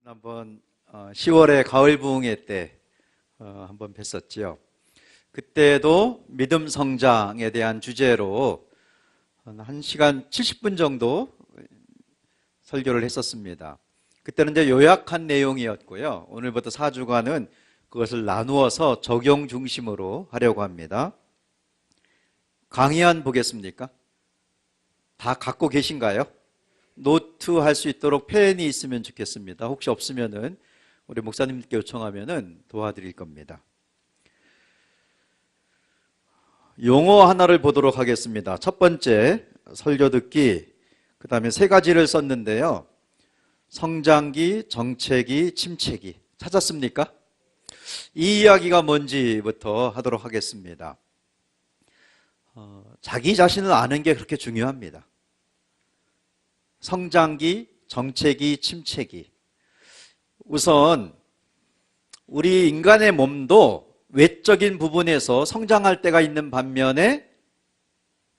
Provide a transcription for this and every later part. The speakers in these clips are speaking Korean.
한번 10월에 가을 부흥회 때 한번 뵀었지요. 그때도 믿음 성장에 대한 주제로 1시간 70분 정도 설교를 했었습니다. 그때는 이제 요약한 내용이었고요. 오늘부터 4주간은 그것을 나누어서 적용 중심으로 하려고 합니다. 강의안 보겠습니까? 다 갖고 계신가요? 노트 할 수 있도록 펜이 있으면 좋겠습니다. 혹시 없으면은 우리 목사님께 요청하면은 도와드릴 겁니다. 용어 하나를 보도록 하겠습니다. 첫 번째, 설교 듣기. 그 다음에 세 가지를 썼는데요. 성장기, 정체기, 침체기. 찾았습니까? 이 이야기가 뭔지부터 하도록 하겠습니다. 자기 자신을 아는 게 그렇게 중요합니다. 성장기, 정체기, 침체기. 우선 우리 인간의 몸도 외적인 부분에서 성장할 때가 있는 반면에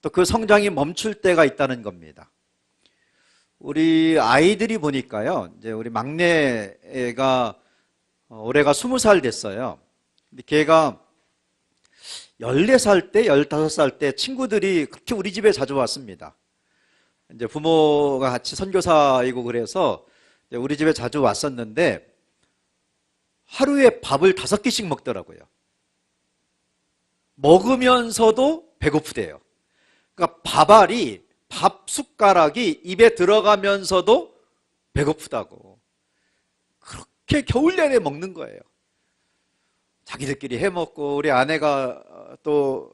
또 그 성장이 멈출 때가 있다는 겁니다. 우리 아이들이 보니까요, 이제 우리 막내 애가 올해가 20살 됐어요. 근데 걔가 14살 때, 15살 때 친구들이 그렇게 우리 집에 자주 왔습니다. 이제 부모가 같이 선교사이고 그래서 우리 집에 자주 왔었는데 하루에 밥을 5끼씩 먹더라고요. 먹으면서도 배고프대요. 그러니까 밥 숟가락이 입에 들어가면서도 배고프다고. 그렇게 겨울 내내 먹는 거예요. 자기들끼리 해 먹고 우리 아내가 또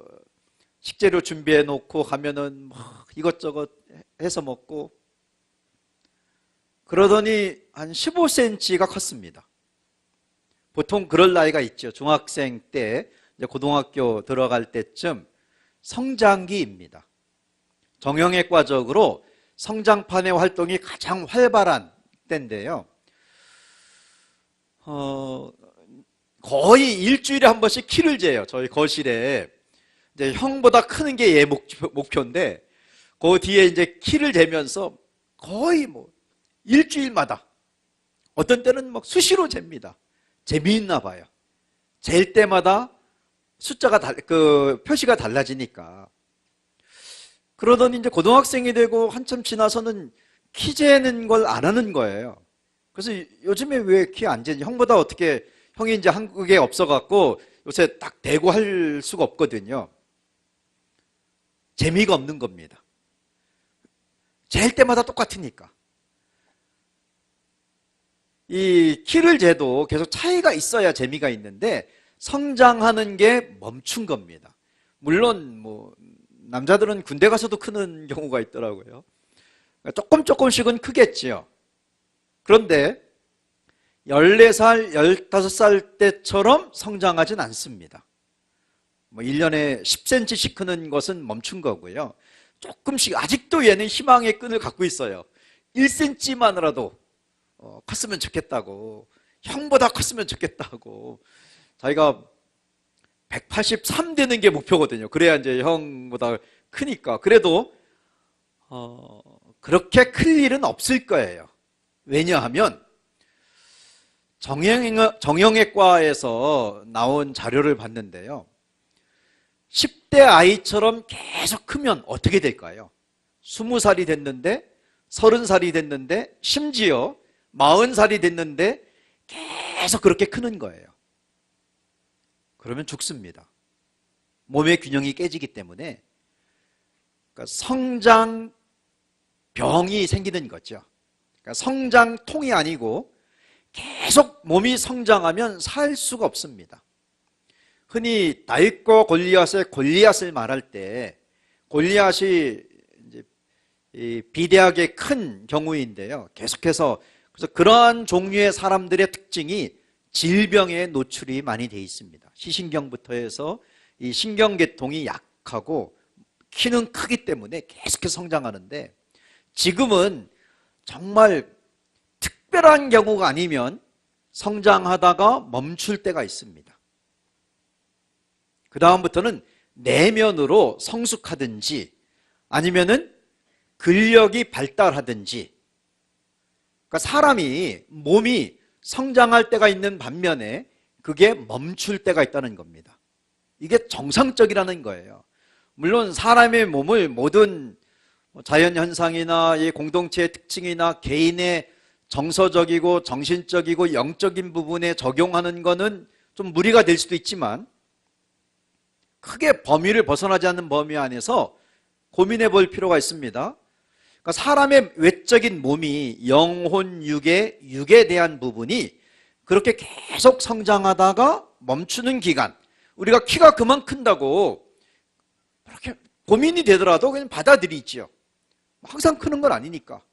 식재료 준비해 놓고 가면은 막 이것저것 해서 먹고 그러더니 한 15cm가 컸습니다. 보통 그럴 나이가 있죠. 중학생 때, 이제 고등학교 들어갈 때쯤 성장기입니다. 정형외과적으로 성장판의 활동이 가장 활발한 때인데요. 거의 일주일에 한 번씩 키를 재요. 저희 거실에. 이제 형보다 크는 게 얘 목표인데, 그 뒤에 이제 키를 재면서 거의 일주일마다, 어떤 때는 막 수시로 잽니다. 재미있나 봐요. 잴 때마다 숫자가 표시가 달라지니까. 그러더니 이제 고등학생이 되고 한참 지나서는 키 재는 걸 안 하는 거예요. 그래서 요즘에 왜 키 안 재니? 형보다 어떻게, 형이 이제 한국에 없어갖고 요새 딱 대고 할 수가 없거든요. 재미가 없는 겁니다. 잴 때마다 똑같으니까. 이 키를 재도 계속 차이가 있어야 재미가 있는데 성장하는 게 멈춘 겁니다. 물론 남자들은 군대 가서도 크는 경우가 있더라고요. 조금씩은 크겠지요. 그런데 14살, 15살 때처럼 성장하진 않습니다. 1년에 10cm씩 크는 것은 멈춘 거고요. 조금씩, 아직도 얘는 희망의 끈을 갖고 있어요. 1cm만이라도 컸으면 좋겠다고, 형보다 컸으면 좋겠다고. 자기가 183 되는 게 목표거든요. 그래야 이제 형보다 크니까. 그래도 그렇게 클 일은 없을 거예요. 왜냐하면 정형외과에서 나온 자료를 봤는데요, 10대 아이처럼 계속 크면 어떻게 될까요? 20살이 됐는데, 30살이 됐는데, 심지어 40살이 됐는데 계속 그렇게 크는 거예요. 그러면 죽습니다. 몸의 균형이 깨지기 때문에. 그러니까 성장병이 생기는 거죠. 그러니까 성장통이 아니고 계속 몸이 성장하면 살 수가 없습니다. 흔히 다윗과 골리앗의 골리앗을 말할 때, 골리앗이 이제 비대하게 큰 경우인데요. 계속해서, 그래서 그러한 종류의 사람들의 특징이 질병에 노출이 많이 되어 있습니다. 시신경부터 해서 이 신경계통이 약하고 키는 크기 때문에 계속해서 성장하는데, 지금은 정말 특별한 경우가 아니면 성장하다가 멈출 때가 있습니다. 그 다음부터는 내면으로 성숙하든지 아니면은 근력이 발달하든지, 그러니까 사람이 몸이 성장할 때가 있는 반면에 그게 멈출 때가 있다는 겁니다. 이게 정상적이라는 거예요. 물론 사람의 몸을 모든 자연현상이나 이 공동체의 특징이나 개인의 정서적이고 정신적이고 영적인 부분에 적용하는 거는 좀 무리가 될 수도 있지만 크게 범위를 벗어나지 않는 범위 안에서 고민해 볼 필요가 있습니다. 그러니까 사람의 외적인 몸이 영혼, 육에 대한 부분이 그렇게 계속 성장하다가 멈추는 기간, 우리가 키가 그만 큰다고 그렇게 고민이 되더라도 그냥 받아들이지요. 항상 크는 건 아니니까.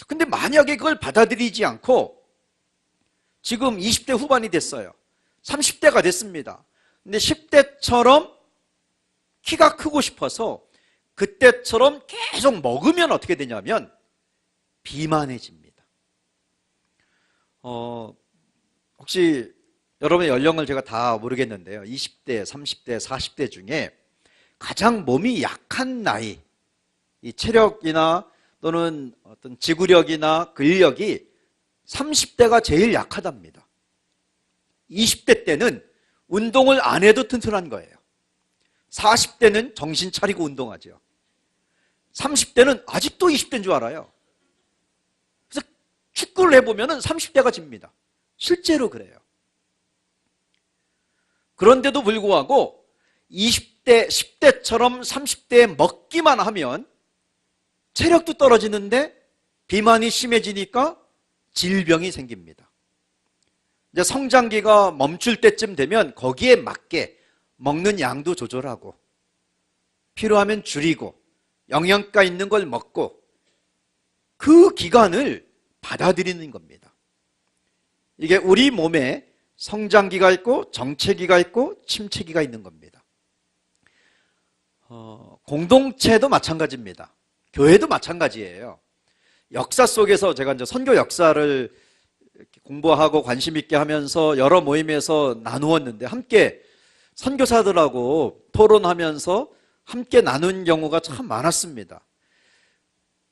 근데 만약에 그걸 받아들이지 않고 지금 20대 후반이 됐어요. 30대가 됐습니다. 근데 10대처럼 키가 크고 싶어서 그때처럼 계속 먹으면 어떻게 되냐면 비만해집니다. 혹시 여러분의 연령을 제가 다 모르겠는데요. 20대, 30대, 40대 중에 가장 몸이 약한 나이, 이 체력이나 또는 어떤 지구력이나 근력이 30대가 제일 약하답니다. 20대 때는 운동을 안 해도 튼튼한 거예요. 40대는 정신 차리고 운동하죠. 30대는 아직도 20대인 줄 알아요. 그래서 축구를 해보면 30대가 집니다. 실제로 그래요. 그런데도 불구하고 20대, 10대처럼 30대에 먹기만 하면 체력도 떨어지는데 비만이 심해지니까 질병이 생깁니다. 이제 성장기가 멈출 때쯤 되면 거기에 맞게 먹는 양도 조절하고 필요하면 줄이고 영양가 있는 걸 먹고 그 기간을 받아들이는 겁니다. 이게 우리 몸에 성장기가 있고 정체기가 있고 침체기가 있는 겁니다. 공동체도 마찬가지입니다. 교회도 마찬가지예요. 역사 속에서 제가 이제 선교 역사를 공부하고 관심 있게 하면서 여러 모임에서 나누었는데 함께 선교사들하고 토론하면서 함께 나눈 경우가 참 많았습니다.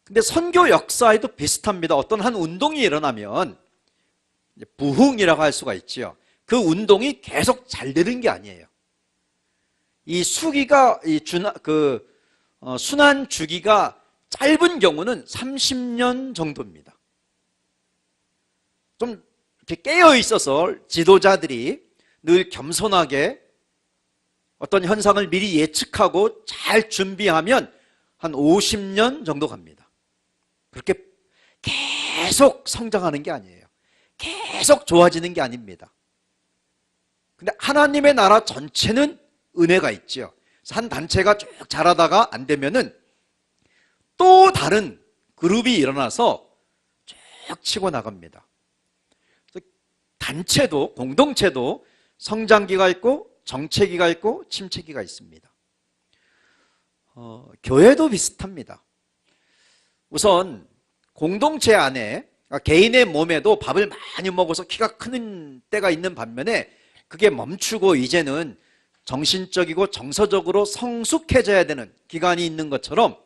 근데 선교 역사에도 비슷합니다. 어떤 한 운동이 일어나면 부흥이라고 할 수가 있죠. 그 운동이 계속 잘 되는 게 아니에요. 이 순환 주기가 짧은 경우는 30년 정도입니다. 좀 이렇게 깨어 있어서 지도자들이 늘 겸손하게 어떤 현상을 미리 예측하고 잘 준비하면 한 50년 정도 갑니다. 그렇게 계속 성장하는 게 아니에요. 계속 좋아지는 게 아닙니다. 근데 하나님의 나라 전체는 은혜가 있죠. 한 단체가 쭉 자라다가 안 되면은 또 다른 그룹이 일어나서 쭉 치고 나갑니다. 그래서 단체도, 공동체도 성장기가 있고 정체기가 있고 침체기가 있습니다. 교회도 비슷합니다. 우선 공동체 안에 개인의 몸에도 밥을 많이 먹어서 키가 크는 때가 있는 반면에 그게 멈추고 이제는 정신적이고 정서적으로 성숙해져야 되는 기간이 있는 것처럼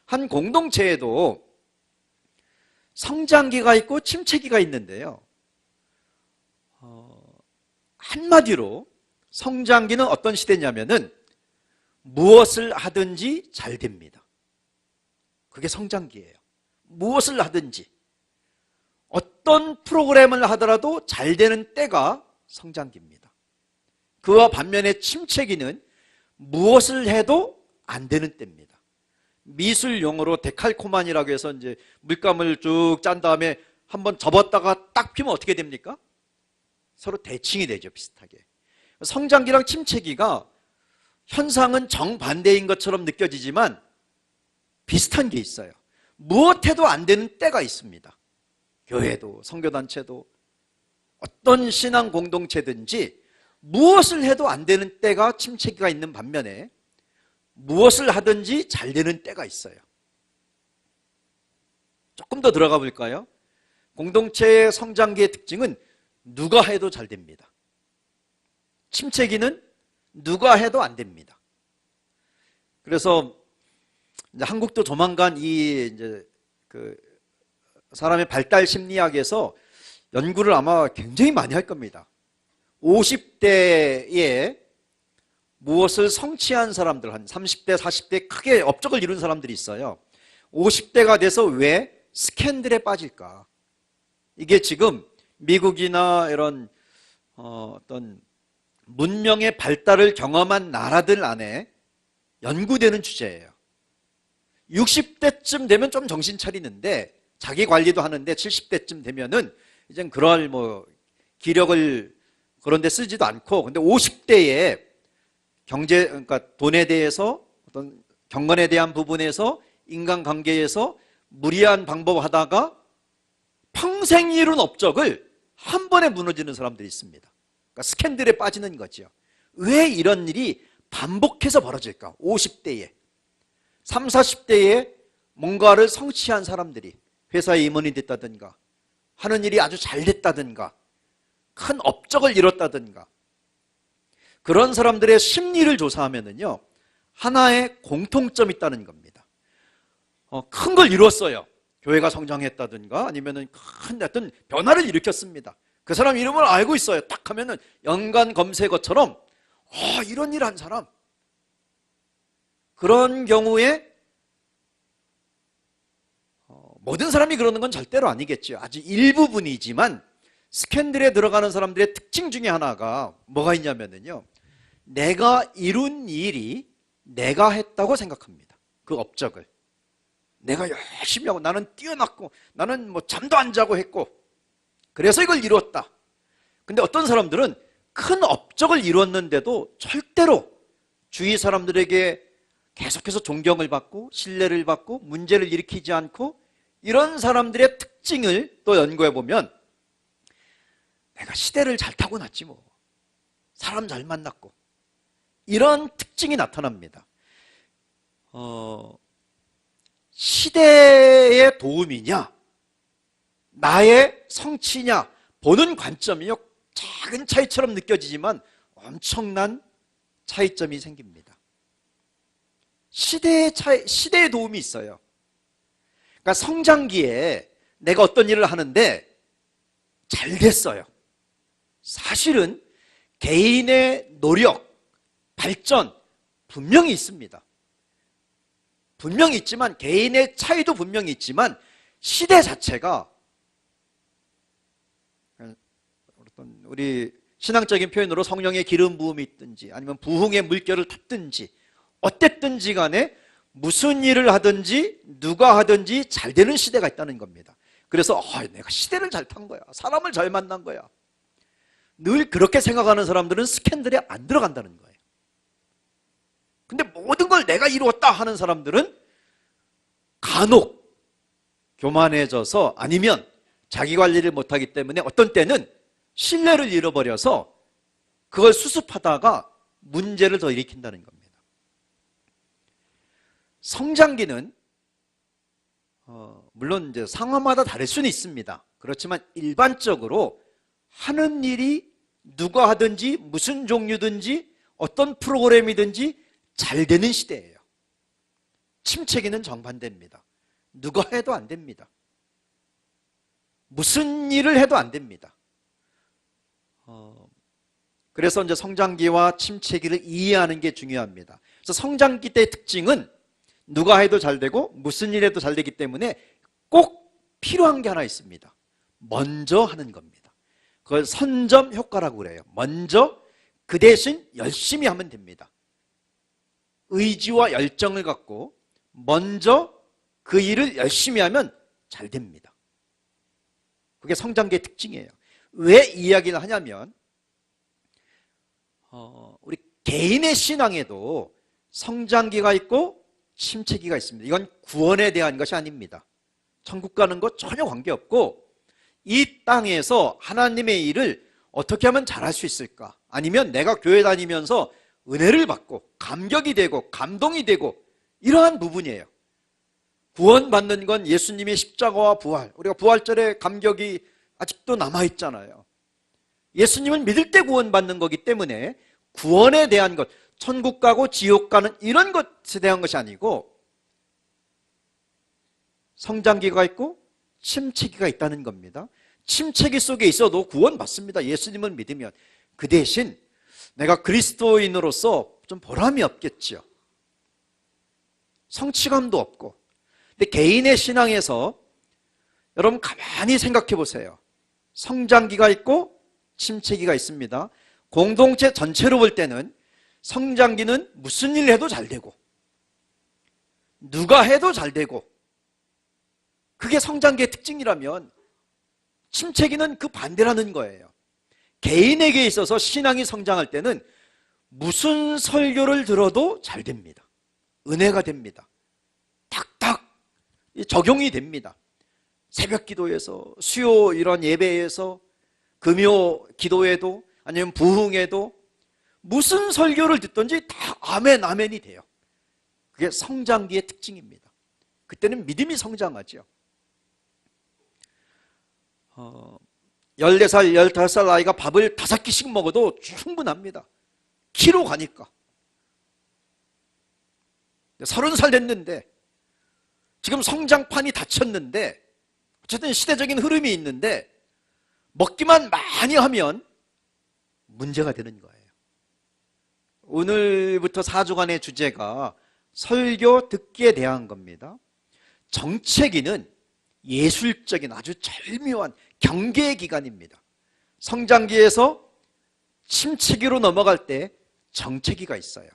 한 공동체에도 성장기가 있고 침체기가 있는데요. 한마디로 성장기는 어떤 시대냐면은 무엇을 하든지 잘 됩니다. 그게 성장기예요. 무엇을 하든지 어떤 프로그램을 하더라도 잘 되는 때가 성장기입니다. 그와 반면에 침체기는 무엇을 해도 안 되는 때입니다. 미술 용어로 데칼코마니라고 해서 이제 물감을 쭉 짠 다음에 한번 접었다가 딱 피면 어떻게 됩니까? 서로 대칭이 되죠, 비슷하게. 성장기랑 침체기가 현상은 정반대인 것처럼 느껴지지만 비슷한 게 있어요. 무엇해도 안 되는 때가 있습니다. 교회도 선교단체도 어떤 신앙 공동체든지 무엇을 해도 안 되는 때가 침체기가 있는 반면에 무엇을 하든지 잘 되는 때가 있어요. 조금 더 들어가 볼까요? 공동체의 성장기의 특징은 누가 해도 잘 됩니다. 침체기는 누가 해도 안 됩니다. 그래서 이제 한국도 조만간 이 이제 그 사람의 발달 심리학에서 연구를 아마 굉장히 많이 할 겁니다. 50대에 무엇을 성취한 사람들, 한 30대, 40대 크게 업적을 이룬 사람들이 있어요. 50대가 돼서 왜 스캔들에 빠질까? 이게 지금 미국이나 이런 어떤 문명의 발달을 경험한 나라들 안에 연구되는 주제예요. 60대쯤 되면 좀 정신 차리는데 자기 관리도 하는데 70대쯤 되면은 이제 그럴 기력을 그런 데 쓰지도 않고, 근데 50대에 경제, 그러니까 돈에 대해서 어떤 경건에 대한 부분에서 인간관계에서 무리한 방법 하다가 평생 이룬 업적을 한 번에 무너지는 사람들이 있습니다. 그러니까 스캔들에 빠지는 거죠. 왜 이런 일이 반복해서 벌어질까? 50대에 30, 40대에 뭔가를 성취한 사람들이 회사에 임원이 됐다든가 하는 일이 아주 잘 됐다든가 큰 업적을 이뤘다든가 그런 사람들의 심리를 조사하면은요, 하나의 공통점이 있다는 겁니다. 큰 걸 이뤘어요. 교회가 성장했다든가 아니면은 큰 어떤 변화를 일으켰습니다. 그 사람 이름을 알고 있어요. 딱 하면은 연관 검색어처럼 이런 일 한 사람. 그런 경우에 모든 사람이 그러는 건 절대로 아니겠죠. 아주 일부분이지만 스캔들에 들어가는 사람들의 특징 중에 하나가 뭐가 있냐면요, 내가 이룬 일이 내가 했다고 생각합니다. 그 업적을 내가 열심히 하고 나는 뛰어났고 나는 잠도 안 자고 했고 그래서 이걸 이뤘다. 근데 어떤 사람들은 큰 업적을 이뤘는데도 절대로 주위 사람들에게 계속해서 존경을 받고 신뢰를 받고 문제를 일으키지 않고, 이런 사람들의 특징을 또 연구해 보면 내가 시대를 잘 타고났지 사람 잘 만났고 이런 특징이 나타납니다. 시대의 도움이냐 나의 성취냐 보는 관점이요, 작은 차이처럼 느껴지지만 엄청난 차이점이 생깁니다. 시대의 도움이 있어요. 그러니까 성장기에 내가 어떤 일을 하는데 잘 됐어요. 사실은 개인의 노력, 발전 분명히 있습니다. 분명히 있지만 개인의 차이도 분명히 있지만 시대 자체가, 우리 신앙적인 표현으로 성령의 기름 부음이 있든지 아니면 부흥의 물결을 탔든지 어땠든지 간에 무슨 일을 하든지 누가 하든지 잘 되는 시대가 있다는 겁니다. 그래서 내가 시대를 잘 탄 거야, 사람을 잘 만난 거야, 늘 그렇게 생각하는 사람들은 스캔들에 안 들어간다는 거예요. 근데 모든 걸 내가 이루었다 하는 사람들은 간혹 교만해져서 아니면 자기 관리를 못하기 때문에 어떤 때는 신뢰를 잃어버려서 그걸 수습하다가 문제를 더 일으킨다는 겁니다. 성장기는 물론 이제 상황마다 다를 수는 있습니다. 그렇지만 일반적으로 하는 일이 누가 하든지 무슨 종류든지 어떤 프로그램이든지 잘 되는 시대예요. 침체기는 정반대입니다. 누가 해도 안 됩니다. 무슨 일을 해도 안 됩니다. 그래서 이제 성장기와 침체기를 이해하는 게 중요합니다. 그래서 성장기 때의 특징은 누가 해도 잘 되고 무슨 일 해도 잘 되기 때문에 꼭 필요한 게 하나 있습니다. 먼저 하는 겁니다. 그걸 선점 효과라고 그래요. 먼저 그 대신 열심히 하면 됩니다. 의지와 열정을 갖고 먼저 그 일을 열심히 하면 잘 됩니다. 그게 성장기의 특징이에요. 왜 이 이야기를 하냐면 우리 개인의 신앙에도 성장기가 있고 침체기가 있습니다. 이건 구원에 대한 것이 아닙니다. 천국 가는 것 전혀 관계없고 이 땅에서 하나님의 일을 어떻게 하면 잘할 수 있을까? 아니면 내가 교회 다니면서 은혜를 받고 감격이 되고 감동이 되고 이러한 부분이에요. 구원받는 건 예수님의 십자가와 부활, 우리가 부활절에 감격이 아직도 남아있잖아요. 예수님을 믿을 때 구원받는 거기 때문에 구원에 대한 것, 천국 가고 지옥 가는 이런 것에 대한 것이 아니고 성장기가 있고 침체기가 있다는 겁니다. 침체기 속에 있어도 구원받습니다. 예수님을 믿으면. 그 대신 내가 그리스도인으로서 좀 보람이 없겠죠. 성취감도 없고. 근데 개인의 신앙에서 여러분 가만히 생각해 보세요. 성장기가 있고 침체기가 있습니다. 공동체 전체로 볼 때는 성장기는 무슨 일 해도 잘 되고 누가 해도 잘 되고, 그게 성장기의 특징이라면 침체기는 그 반대라는 거예요. 개인에게 있어서 신앙이 성장할 때는 무슨 설교를 들어도 잘 됩니다. 은혜가 됩니다. 탁탁 적용이 됩니다. 새벽 기도에서, 수요 이런 예배에서, 금요 기도에도, 아니면 부흥에도 무슨 설교를 듣든지 다 아멘 아멘이 돼요. 그게 성장기의 특징입니다. 그때는 믿음이 성장하죠. 14살, 15살 아이가 밥을 5끼씩 먹어도 충분합니다. 키로 가니까. 30살 됐는데, 지금 성장판이 닫혔는데, 어쨌든 시대적인 흐름이 있는데, 먹기만 많이 하면 문제가 되는 거예요. 오늘부터 4주간의 주제가 설교 듣기에 대한 겁니다. 정체기는 예술적인 아주 절묘한 경계의 기간입니다. 성장기에서 침체기로 넘어갈 때 정체기가 있어요.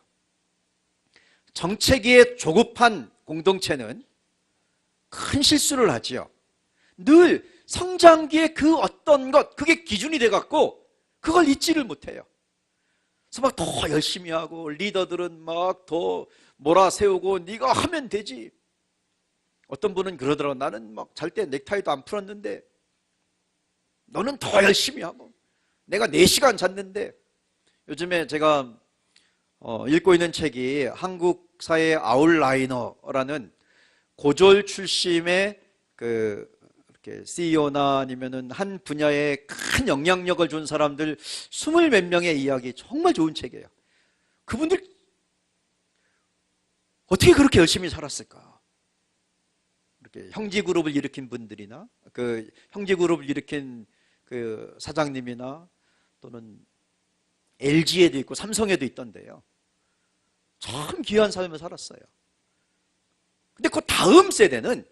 정체기에 조급한 공동체는 큰 실수를 하지요. 늘 성장기에 그 어떤 것, 그게 기준이 돼갖고 그걸 잊지를 못해요. 그래서 막 더 열심히 하고, 리더들은 막 더 몰아세우고 네가 하면 되지. 어떤 분은 그러더라고. 나는 막 잘 때 넥타이도 안 풀었는데 너는 더 열심히 하고, 내가 4시간 잤는데. 요즘에 제가 읽고 있는 책이 한국 사회 아웃라이너라는 고졸 출신의 이렇게 CEO나 아니면은 한 분야에 큰 영향력을 준 사람들 20몇 명의 이야기, 정말 좋은 책이에요. 그분들 어떻게 그렇게 열심히 살았을까? 이렇게 형제그룹을 일으킨 분들이나, 그 형제그룹을 일으킨 그 사장님이나, 또는 LG에도 있고 삼성에도 있던데요. 참 귀한 삶을 살았어요. 근데 그 다음 세대는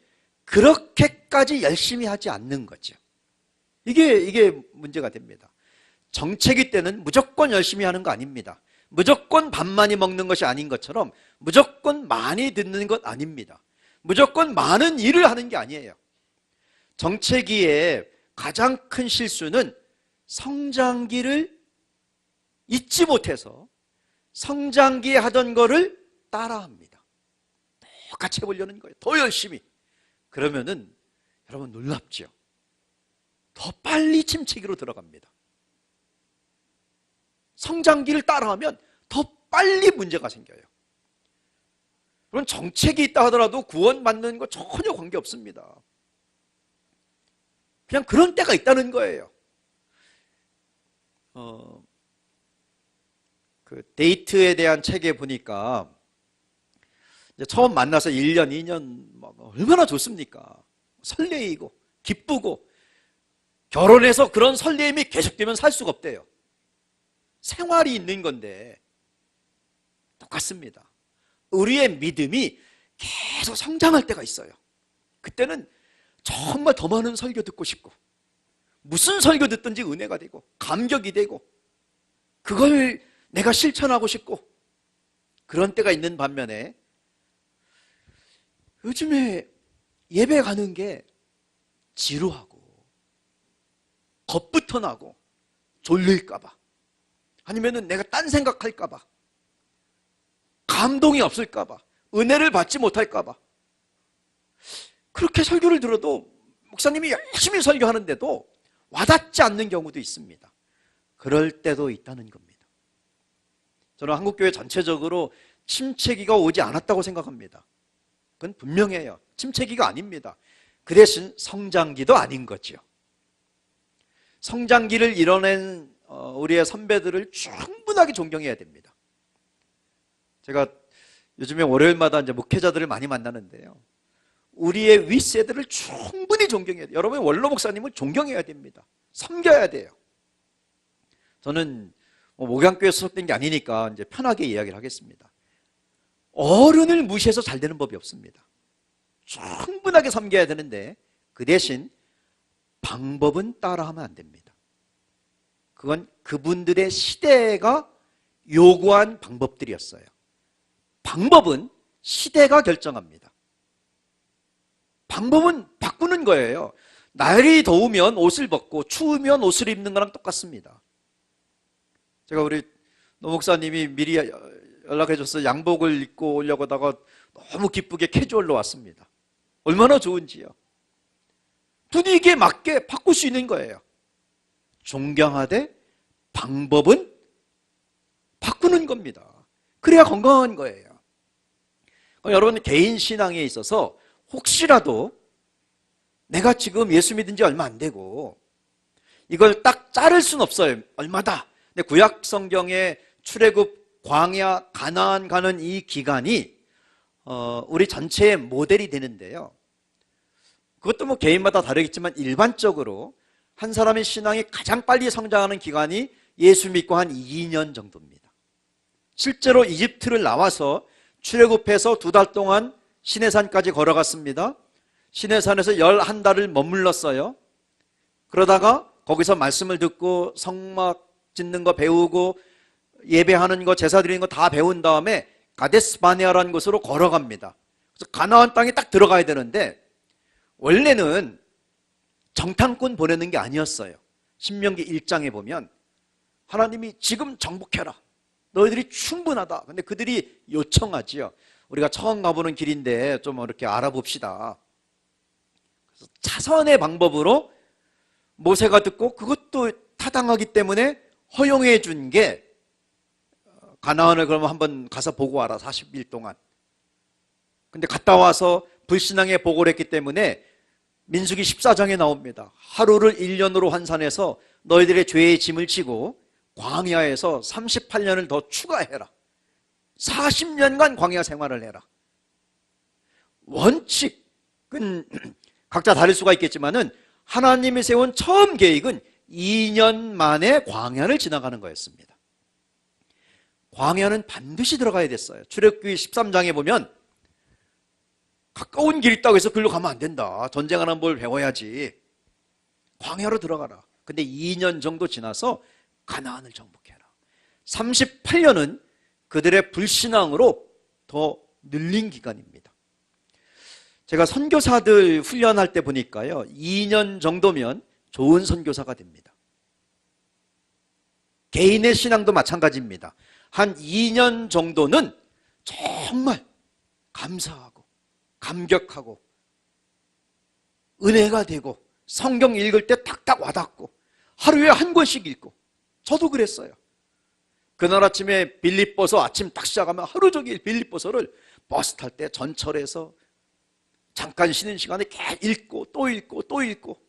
그렇게까지 열심히 하지 않는 거죠. 이게 문제가 됩니다. 정체기 때는 무조건 열심히 하는 거 아닙니다. 무조건 밥 많이 먹는 것이 아닌 것처럼 무조건 많이 듣는 것 아닙니다. 무조건 많은 일을 하는 게 아니에요. 정체기의 가장 큰 실수는 성장기를 잊지 못해서 성장기에 하던 거를 따라합니다. 똑같이 해보려는 거예요. 더 열심히. 그러면은 여러분 놀랍죠? 더 빨리 침체기로 들어갑니다. 성장기를 따라하면 더 빨리 문제가 생겨요. 그럼 정책이 있다 하더라도 구원받는 거 전혀 관계없습니다. 그냥 그런 때가 있다는 거예요. 그 데이트에 대한 책에 보니까 이제 처음 만나서 1년, 2년 얼마나 좋습니까? 설레이고 기쁘고, 결혼해서 그런 설레임이 계속되면 살 수가 없대요. 생활이 있는 건데 똑같습니다. 우리의 믿음이 계속 성장할 때가 있어요. 그때는 정말 더 많은 설교 듣고 싶고, 무슨 설교 듣든지 은혜가 되고 감격이 되고, 그걸 내가 실천하고 싶고, 그런 때가 있는 반면에 요즘에 예배 가는 게 지루하고 겁부터 나고, 졸릴까봐, 아니면은 내가 딴 생각할까봐, 감동이 없을까봐, 은혜를 받지 못할까봐, 그렇게 설교를 들어도 목사님이 열심히 설교하는데도 와닿지 않는 경우도 있습니다. 그럴 때도 있다는 겁니다. 저는 한국교회 전체적으로 침체기가 오지 않았다고 생각합니다. 그건 분명해요. 침체기가 아닙니다. 그 대신 성장기도 아닌 거죠. 성장기를 이뤄낸 우리의 선배들을 충분하게 존경해야 됩니다. 제가 요즘에 월요일마다 이제 목회자들을 많이 만나는데요. 우리의 윗세대를 충분히 존경해야 돼요. 여러분 원로 목사님을 존경해야 됩니다. 섬겨야 돼요. 저는 목양교회 소속된 게 아니니까 이제 편하게 이야기를 하겠습니다. 어른을 무시해서 잘 되는 법이 없습니다. 충분하게 섬겨야 되는데 그 대신 방법은 따라하면 안 됩니다. 그건 그분들의 시대가 요구한 방법들이었어요. 방법은 시대가 결정합니다. 방법은 바꾸는 거예요. 날이 더우면 옷을 벗고 추우면 옷을 입는 거랑 똑같습니다. 제가 우리 노 목사님이 미리 연락해 줘서 양복을 입고 오려고 하다가 너무 기쁘게 캐주얼로 왔습니다. 얼마나 좋은지요. 분위기에 맞게 바꿀 수 있는 거예요. 존경하되 방법은 바꾸는 겁니다. 그래야 건강한 거예요. 여러분 개인 신앙에 있어서 혹시라도 내가 지금 예수 믿은 지 얼마 안 되고 이걸 딱 자를 수는 없어요. 얼마다. 근데 구약 성경의 출애굽, 광야, 가나안 가는 이 기간이 우리 전체의 모델이 되는데요. 그것도 뭐 개인마다 다르겠지만 일반적으로 한 사람의 신앙이 가장 빨리 성장하는 기간이 예수 믿고 한 2년 정도입니다. 실제로 이집트를 나와서 출애굽해서 2달 동안 시내산까지 걸어갔습니다. 시내산에서 11달을 머물렀어요. 그러다가 거기서 말씀을 듣고 성막 짓는 거 배우고 예배하는 거 제사 드리는 거 다 배운 다음에 가데스 바네아라는 곳으로 걸어갑니다. 그래서 가나안 땅에 딱 들어가야 되는데 원래는 정탐꾼 보내는 게 아니었어요. 신명기 1장에 보면 하나님이 지금 정복해라. 너희들이 충분하다. 근데 그들이 요청하지요. 우리가 처음 가보는 길인데 좀 이렇게 알아봅시다. 그래서 차선의 방법으로 모세가 듣고 그것도 타당하기 때문에 허용해 준 게 가나안을 그러면 한번 가서 보고 와라. 40일 동안. 근데 갔다 와서 불신앙에 보고를 했기 때문에 민수기 14장에 나옵니다. 하루를 1년으로 환산해서 너희들의 죄의 짐을 지고 광야에서 38년을 더 추가해라. 40년간 광야 생활을 해라. 원칙은 각자 다를 수가 있겠지만은 하나님이 세운 처음 계획은 2년 만에 광야를 지나가는 거였습니다. 광야는 반드시 들어가야 됐어요. 출애굽기 13장에 보면 가까운 길 있다고 해서 글로 가면 안 된다. 전쟁하는 법 배워야지. 광야로 들어가라. 근데 2년 정도 지나서 가나안을 정복해라. 38년은 그들의 불신앙으로 더 늘린 기간입니다. 제가 선교사들 훈련할 때 보니까요, 2년 정도면 좋은 선교사가 됩니다. 개인의 신앙도 마찬가지입니다. 한 2년 정도는 정말 감사하고 감격하고 은혜가 되고 성경 읽을 때 탁탁 와닿고 하루에 한 권씩 읽고 저도 그랬어요. 그날 아침에 빌립보서 아침 딱 시작하면 하루 종일 빌립보서를 버스 탈 때 전철에서 잠깐 쉬는 시간에 계속 읽고 또 읽고 또 읽고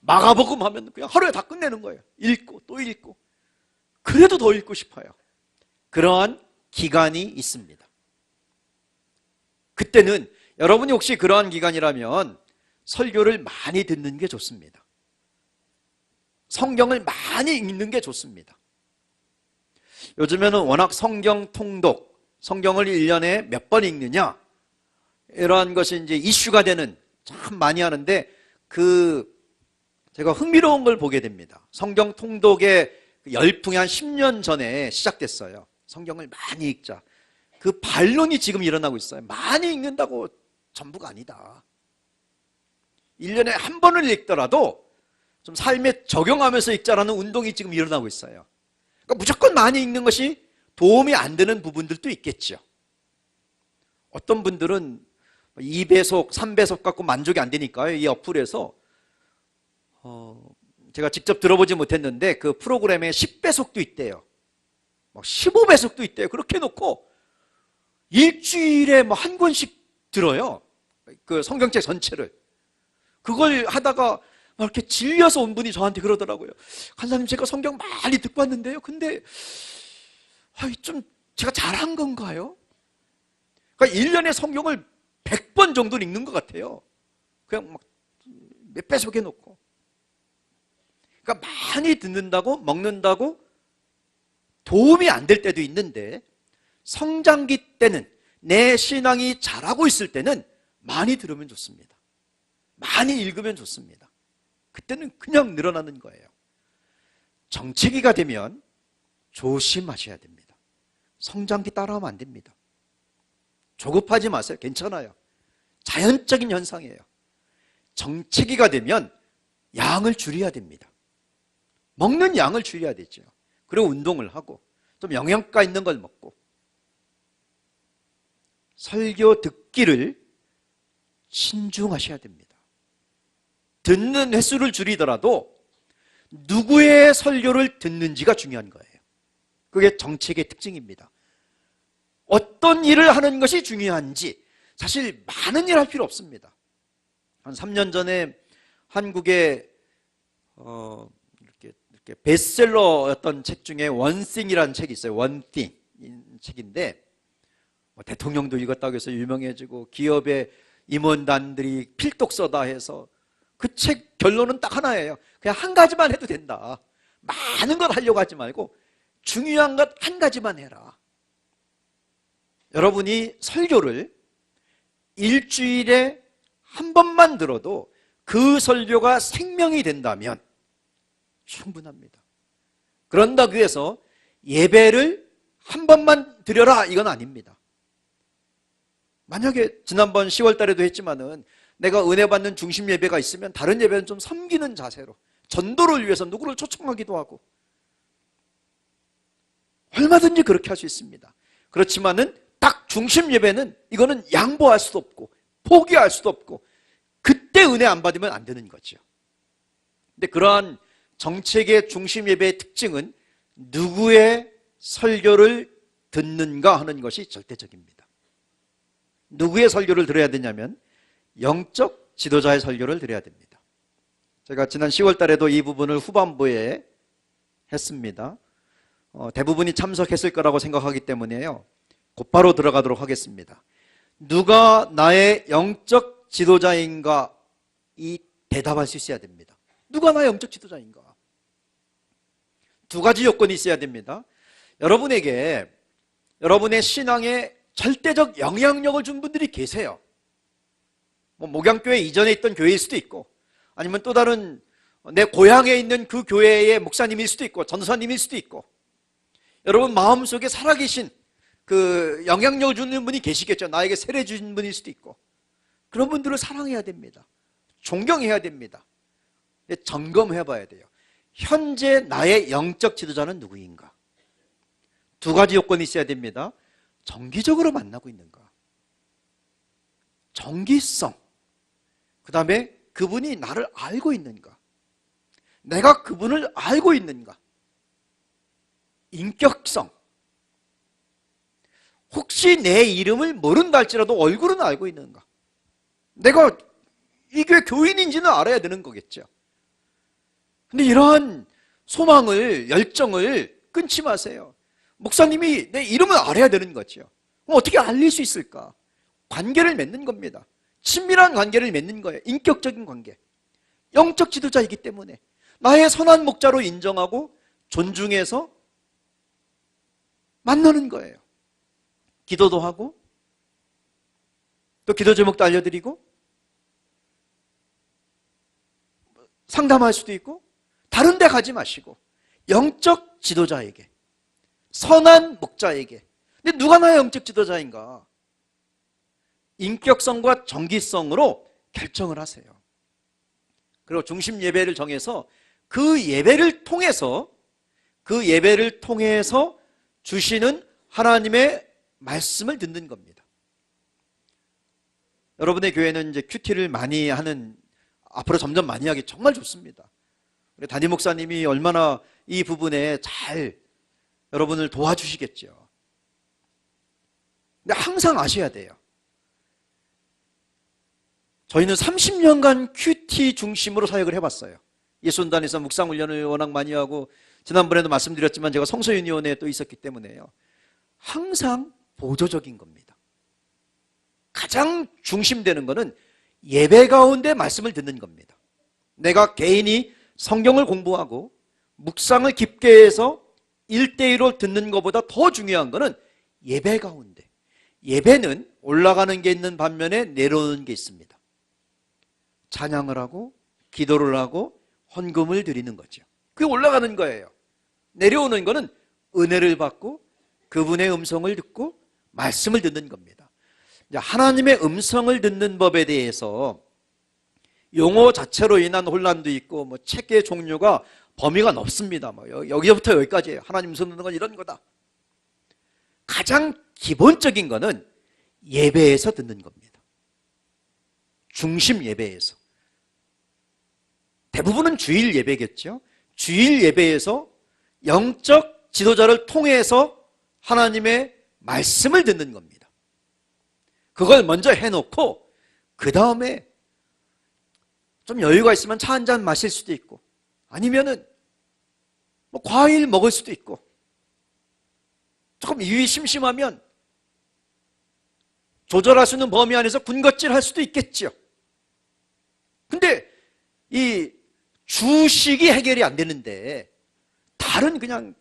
마가복음 하면 그냥 하루에 다 끝내는 거예요. 읽고 또 읽고 그래도 더 읽고 싶어요. 그러한 기간이 있습니다. 그때는 여러분이 혹시 그러한 기간이라면 설교를 많이 듣는 게 좋습니다. 성경을 많이 읽는 게 좋습니다. 요즘에는 워낙 성경 통독, 성경을 1년에 몇 번 읽느냐 이러한 것이 이제 이슈가 되는 참 많이 하는데 제가 흥미로운 걸 보게 됩니다. 성경 통독의 열풍이 한 10년 전에 시작됐어요. 성경을 많이 읽자. 그 반론이 지금 일어나고 있어요. 많이 읽는다고 전부가 아니다. 1년에 한 번을 읽더라도 좀 삶에 적용하면서 읽자라는 운동이 지금 일어나고 있어요. 그러니까 무조건 많이 읽는 것이 도움이 안 되는 부분들도 있겠죠. 어떤 분들은 2배속, 3배속 갖고 만족이 안 되니까요. 이 어플에서 제가 직접 들어보지 못했는데 그 프로그램에 10배속도 있대요. 막 15배속도 있대요. 그렇게 해놓고 일주일에 뭐 한 권씩 들어요. 그 성경책 전체를. 그걸 하다가 막 이렇게 질려서 온 분이 저한테 그러더라고요. 간사님 제가 성경 많이 듣고 왔는데요. 근데 좀 제가 잘한 건가요? 그러니까 1년에 성경을 100번 정도 읽는 것 같아요. 그냥 막 몇 배속해 놓고. 그러니까 많이 듣는다고, 먹는다고 도움이 안 될 때도 있는데, 성장기 때는, 내 신앙이 자라고 있을 때는 많이 들으면 좋습니다. 많이 읽으면 좋습니다. 그때는 그냥 늘어나는 거예요. 정체기가 되면 조심하셔야 됩니다. 성장기 따라하면 안 됩니다. 조급하지 마세요. 괜찮아요. 자연적인 현상이에요. 정체기가 되면 양을 줄여야 됩니다. 먹는 양을 줄여야 되죠. 그리고 운동을 하고 좀 영양가 있는 걸 먹고. 설교 듣기를 신중하셔야 됩니다. 듣는 횟수를 줄이더라도 누구의 설교를 듣는지가 중요한 거예요. 그게 정책의 특징입니다. 어떤 일을 하는 것이 중요한지, 사실 많은 일 할 필요 없습니다. 한 3년 전에 한국의 이렇게 베스트셀러였던 책 중에 원띵이라는 책이 있어요. 원띵 책인데, 대통령도 읽었다고 해서 유명해지고 기업의 임원단들이 필독 써다 해서, 그 책 결론은 딱 하나예요. 그냥 한 가지만 해도 된다. 많은 걸 하려고 하지 말고 중요한 것 한 가지만 해라. 여러분이 설교를 일주일에 한 번만 들어도 그 설교가 생명이 된다면 충분합니다. 그런다고 해서 예배를 한 번만 드려라, 이건 아닙니다. 만약에 지난번 10월 달에도 했지만은 내가 은혜 받는 중심 예배가 있으면 다른 예배는 좀 섬기는 자세로, 전도를 위해서 누구를 초청하기도 하고, 얼마든지 그렇게 할 수 있습니다. 그렇지만은 딱 중심 예배는, 이거는 양보할 수도 없고 포기할 수도 없고, 그때 은혜 안 받으면 안 되는 거죠. 근데 그러한 정책의 중심 예배의 특징은 누구의 설교를 듣는가 하는 것이 절대적입니다. 누구의 설교를 들어야 되냐면 영적 지도자의 설교를 들어야 됩니다. 제가 지난 10월 달에도 이 부분을 후반부에 했습니다. 대부분이 참석했을 거라고 생각하기 때문에요, 곧바로 들어가도록 하겠습니다. 누가 나의 영적 지도자인가, 이 대답할 수 있어야 됩니다. 누가 나의 영적 지도자인가? 두 가지 요건이 있어야 됩니다. 여러분에게 여러분의 신앙에 절대적 영향력을 준 분들이 계세요. 목양교회 이전에 있던 교회일 수도 있고, 아니면 또 다른 내 고향에 있는 그 교회의 목사님일 수도 있고, 전도사님일 수도 있고, 여러분 마음속에 살아계신 그 영향력을 주는 분이 계시겠죠. 나에게 세례 주신 분일 수도 있고. 그런 분들을 사랑해야 됩니다. 존경해야 됩니다. 점검해 봐야 돼요. 현재 나의 영적 지도자는 누구인가? 두 가지 요건이 있어야 됩니다. 정기적으로 만나고 있는가? 정기성. 그 다음에 그분이 나를 알고 있는가? 내가 그분을 알고 있는가? 인격성. 혹시 내 이름을 모른다 할지라도 얼굴은 알고 있는가? 내가 이 교회 교인인지는 알아야 되는 거겠죠. 근데 이러한 소망을, 열정을 끊지 마세요. 목사님이 내 이름을 알아야 되는 거죠. 그럼 어떻게 알릴 수 있을까? 관계를 맺는 겁니다. 친밀한 관계를 맺는 거예요. 인격적인 관계. 영적 지도자이기 때문에 나의 선한 목자로 인정하고 존중해서 만나는 거예요. 기도도 하고, 또 기도 제목도 알려드리고, 상담할 수도 있고, 다른 데 가지 마시고 영적 지도자에게, 선한 목자에게. 근데 누가 나의 영적 지도자인가? 인격성과 정기성으로 결정을 하세요. 그리고 중심 예배를 정해서 그 예배를 통해서 주시는 하나님의 말씀을 듣는 겁니다. 여러분의 교회는 이제 큐티를 많이 하는, 앞으로 점점 많이 하기 정말 좋습니다. 우리 담임 목사님이 얼마나 이 부분에 잘 여러분을 도와주시겠죠. 근데 항상 아셔야 돼요. 저희는 30년간 큐티 중심으로 사역을 해봤어요. 예수원단에서 묵상훈련을 워낙 많이 하고, 지난번에도 말씀드렸지만 제가 성서윤위원회에 또 있었기 때문에요. 항상 보조적인 겁니다. 가장 중심되는 것은 예배 가운데 말씀을 듣는 겁니다. 내가 개인이 성경을 공부하고 묵상을 깊게 해서 1대1로 듣는 것보다 더 중요한 것은 예배 가운데. 예배는 올라가는 게 있는 반면에 내려오는 게 있습니다. 찬양을 하고 기도를 하고 헌금을 드리는 거죠. 그게 올라가는 거예요. 내려오는 거는 은혜를 받고 그분의 음성을 듣고 말씀을 듣는 겁니다. 하나님의 음성을 듣는 법에 대해서 용어 자체로 인한 혼란도 있고 책의 종류가 범위가 넓습니다. 여기부터 여기까지예요. 하나님 음성 듣는 건 이런 거다. 가장 기본적인 거는 예배에서 듣는 겁니다. 중심 예배에서. 대부분은 주일 예배겠죠. 주일 예배에서 영적 지도자를 통해서 하나님의 말씀을 듣는 겁니다. 그걸 먼저 해놓고 그 다음에 좀 여유가 있으면 차 한 잔 마실 수도 있고 아니면은 과일 먹을 수도 있고 조금 입이 심심하면 조절할 수 있는 범위 안에서 군것질 할 수도 있겠죠. 근데 이 주식이 해결이 안 되는데 다른 그냥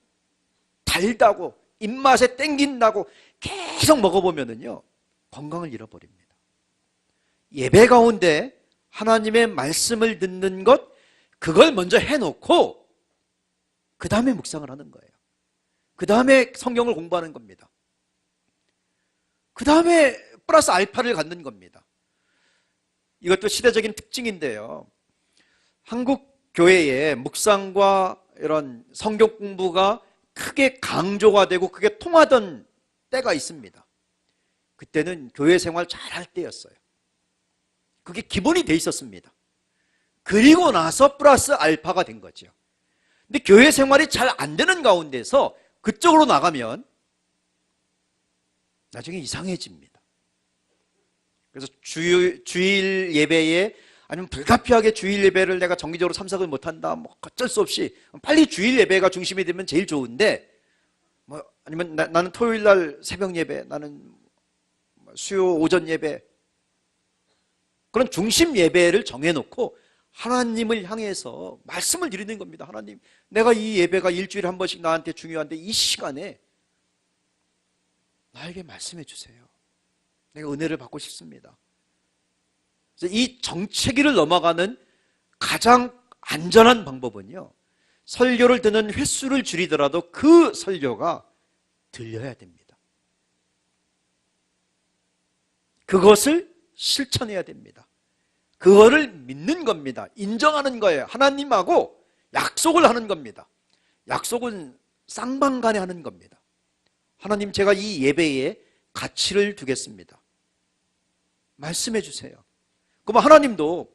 달다고 입맛에 땡긴다고 계속 먹어보면은요 건강을 잃어버립니다. 예배 가운데 하나님의 말씀을 듣는 것 그걸 먼저 해놓고 그 다음에 묵상을 하는 거예요. 그 다음에 성경을 공부하는 겁니다. 그 다음에 플러스 알파를 갖는 겁니다. 이것도 시대적인 특징인데요. 한국 교회에 묵상과 이런 성경 공부가 크게 강조가 되고 크게 통하던 때가 있습니다. 그때는 교회 생활 잘할 때였어요. 그게 기본이 돼 있었습니다. 그리고 나서 플러스 알파가 된 거죠. 근데 교회 생활이 잘 안 되는 가운데서 그쪽으로 나가면 나중에 이상해집니다. 그래서 주일 예배에 아니면 불가피하게 주일 예배를 내가 정기적으로 참석을 못한다. 어쩔 수 없이 빨리 주일 예배가 중심이 되면 제일 좋은데 아니면 나는 토요일 날 새벽 예배, 나는 수요 오전 예배 그런 중심 예배를 정해놓고 하나님을 향해서 말씀을 드리는 겁니다. 하나님, 내가 이 예배가 일주일에 한 번씩 나한테 중요한데 이 시간에 나에게 말씀해 주세요. 내가 은혜를 받고 싶습니다. 이 정체기를 넘어가는 가장 안전한 방법은요, 설교를 듣는 횟수를 줄이더라도 그 설교가 들려야 됩니다. 그것을 실천해야 됩니다. 그거를 믿는 겁니다. 인정하는 거예요. 하나님하고 약속을 하는 겁니다. 약속은 쌍방간에 하는 겁니다. 하나님, 제가 이 예배에 가치를 두겠습니다. 말씀해 주세요. 그럼 하나님도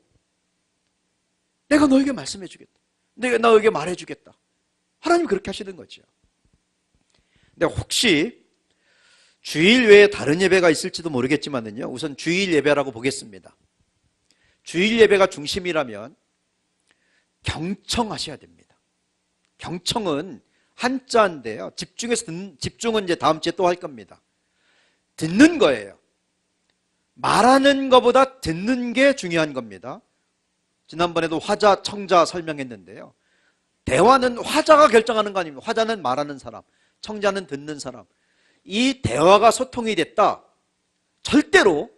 내가 너에게 말씀해 주겠다. 내가 너에게 말해 주겠다. 하나님 그렇게 하시는 거죠. 근데 혹시 주일 외에 다른 예배가 있을지도 모르겠지만요, 우선 주일 예배라고 보겠습니다. 주일 예배가 중심이라면 경청하셔야 됩니다. 경청은 한자인데요, 집중은 이제 다음 주에 또 할 겁니다. 듣는 거예요. 말하는 것보다 듣는 게 중요한 겁니다. 지난번에도 화자, 청자 설명했는데요, 대화는 화자가 결정하는 거 아닙니까? 화자는 말하는 사람, 청자는 듣는 사람. 이 대화가 소통이 됐다, 절대로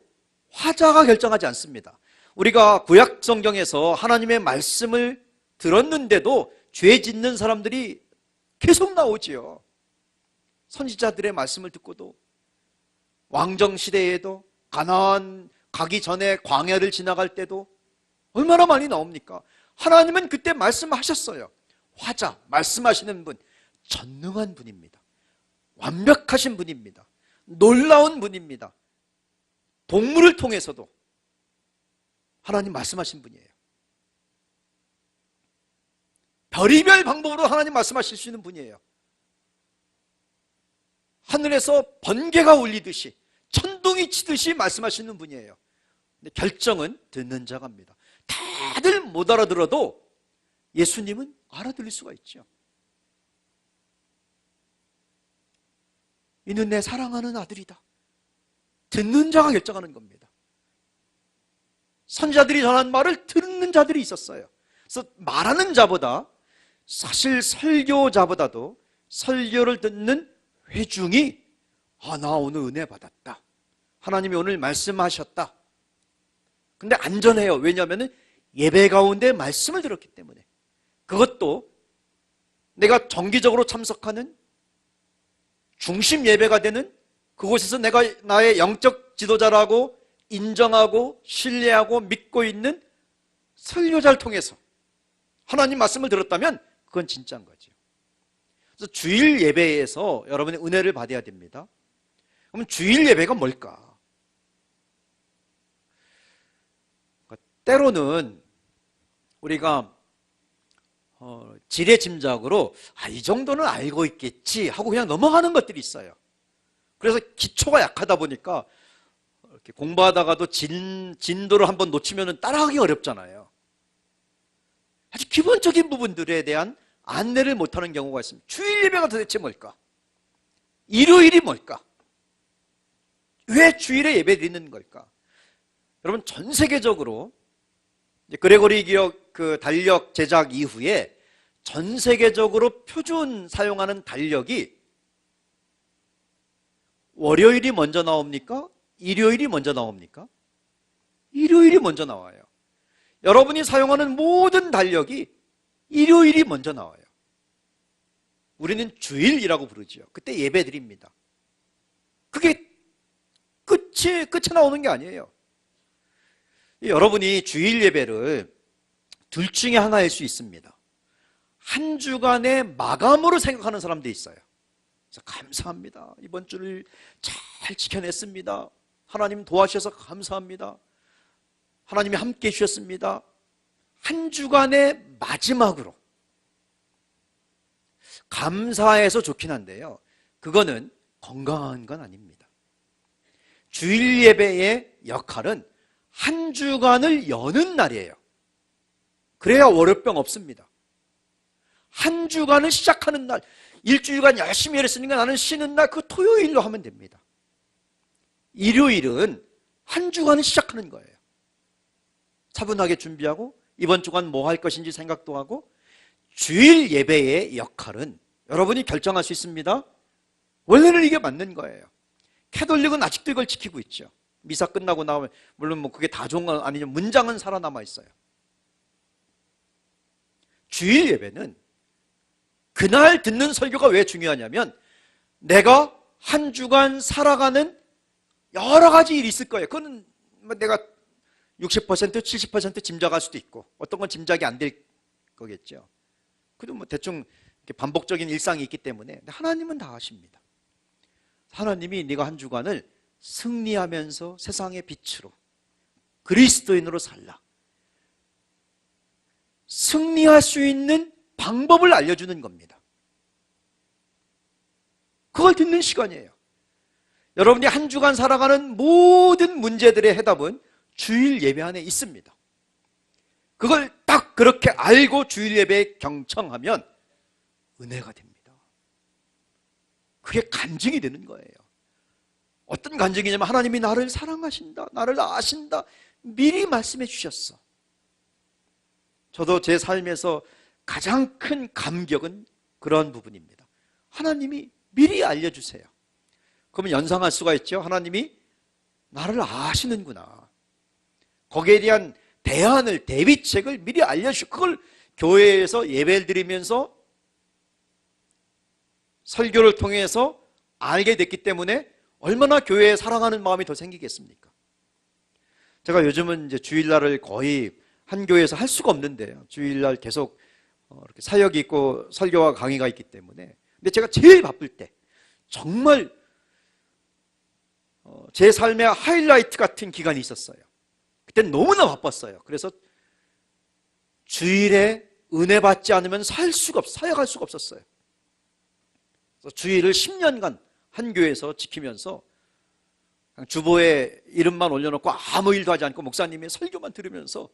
화자가 결정하지 않습니다. 우리가 구약 성경에서 하나님의 말씀을 들었는데도 죄 짓는 사람들이 계속 나오지요. 선지자들의 말씀을 듣고도, 왕정 시대에도, 가나안 가기 전에 광야를 지나갈 때도 얼마나 많이 나옵니까? 하나님은 그때 말씀하셨어요. 화자, 말씀하시는 분, 전능한 분입니다. 완벽하신 분입니다. 놀라운 분입니다. 동물을 통해서도 하나님 말씀하신 분이에요. 별의별 방법으로 하나님 말씀하실 수 있는 분이에요. 하늘에서 번개가 울리듯이, 천둥이 치듯이 말씀하시는 분이에요. 근데 결정은 듣는 자가 합니다. 다들 못 알아들어도 예수님은 알아들을 수가 있죠. 이는 내 사랑하는 아들이다. 듣는 자가 결정하는 겁니다. 선지자들이 전한 말을 듣는 자들이 있었어요. 그래서 말하는 자보다, 사실 설교자보다도 설교를 듣는 회중이 나 오늘 은혜 받았다, 하나님이 오늘 말씀하셨다. 근데 안전해요. 왜냐하면 예배 가운데 말씀을 들었기 때문에. 그것도 내가 정기적으로 참석하는 중심 예배가 되는 그곳에서 내가 나의 영적 지도자라고 인정하고 신뢰하고 믿고 있는 설교자를 통해서 하나님 말씀을 들었다면 그건 진짜인 거죠. 그래서 주일 예배에서 여러분의 은혜를 받아야 됩니다. 그럼 주일 예배가 뭘까? 때로는 우리가 지레짐작으로 이 정도는 알고 있겠지 하고 그냥 넘어가는 것들이 있어요. 그래서 기초가 약하다 보니까 이렇게 공부하다가도 진도를 한번 놓치면 따라가기 어렵잖아요. 아주 기본적인 부분들에 대한 안내를 못하는 경우가 있습니다. 주일 예배가 도대체 뭘까? 일요일이 뭘까? 왜 주일에 예배 드리는 걸까? 여러분, 전 세계적으로 그레고리 기억 달력 제작 이후에 전 세계적으로 표준 사용하는 달력이 월요일이 먼저 나옵니까? 일요일이 먼저 나옵니까? 일요일이 먼저 나와요. 여러분이 사용하는 모든 달력이 일요일이 먼저 나와요. 우리는 주일이라고 부르죠. 그때 예배 드립니다. 그게 끝에 나오는 게 아니에요. 여러분이 주일 예배를 둘 중에 하나일 수 있습니다. 한 주간의 마감으로 생각하는 사람도 있어요. 그래서 감사합니다. 이번 주를 잘 지켜냈습니다. 하나님 도와주셔서 감사합니다. 하나님이 함께 해주셨습니다. 한 주간의 마지막으로 감사해서 좋긴 한데요, 그거는 건강한 건 아닙니다. 주일 예배의 역할은 한 주간을 여는 날이에요. 그래야 월요병 없습니다. 한 주간을 시작하는 날, 일주일간 열심히 일했으니까 나는 쉬는 날, 그 토요일로 하면 됩니다. 일요일은 한 주간을 시작하는 거예요. 차분하게 준비하고 이번 주간 뭐 할 것인지 생각도 하고. 주일 예배의 역할은 여러분이 결정할 수 있습니다. 원래는 이게 맞는 거예요. 캐톨릭은 아직도 이걸 지키고 있죠. 미사 끝나고 나오면, 물론 뭐 그게 다 좋은 건 아니지만 문장은 살아남아 있어요. 주일 예배는 그날 듣는 설교가 왜 중요하냐면, 내가 한 주간 살아가는 여러 가지 일이 있을 거예요. 그건 내가 60%, 70% 짐작할 수도 있고, 어떤 건 짐작이 안 될 거겠죠. 그래도 뭐 대충 반복적인 일상이 있기 때문에. 근데 하나님은 다 아십니다. 하나님이 네가 한 주간을 승리하면서 세상의 빛으로, 그리스도인으로 살라, 승리할 수 있는 방법을 알려주는 겁니다. 그걸 듣는 시간이에요. 여러분이 한 주간 살아가는 모든 문제들의 해답은 주일 예배 안에 있습니다. 그걸 딱 그렇게 알고 주일 예배에 경청하면 은혜가 됩니다. 그게 간증이 되는 거예요. 어떤 간증이냐면, 하나님이 나를 사랑하신다, 나를 아신다, 미리 말씀해 주셨어. 저도 제 삶에서 가장 큰 감격은 그런 부분입니다. 하나님이 미리 알려주세요. 그러면 연상할 수가 있죠. 하나님이 나를 아시는구나. 거기에 대한 대안을, 대비책을 미리 알려주시고, 그걸 교회에서 예배를 드리면서 설교를 통해서 알게 됐기 때문에 얼마나 교회에 사랑하는 마음이 더 생기겠습니까? 제가 요즘은 이제 주일날을 거의 한 교회에서 할 수가 없는데요. 주일날 계속 이렇게 사역이 있고 설교와 강의가 있기 때문에. 근데 제가 제일 바쁠 때, 정말 제 삶의 하이라이트 같은 기간이 있었어요. 그때는 너무나 바빴어요. 그래서 주일에 은혜 받지 않으면 사역할 수가 없었어요. 그래서 주일을 10년간 한 교회에서 지키면서 주보에 이름만 올려놓고 아무 일도 하지 않고 목사님의 설교만 들으면서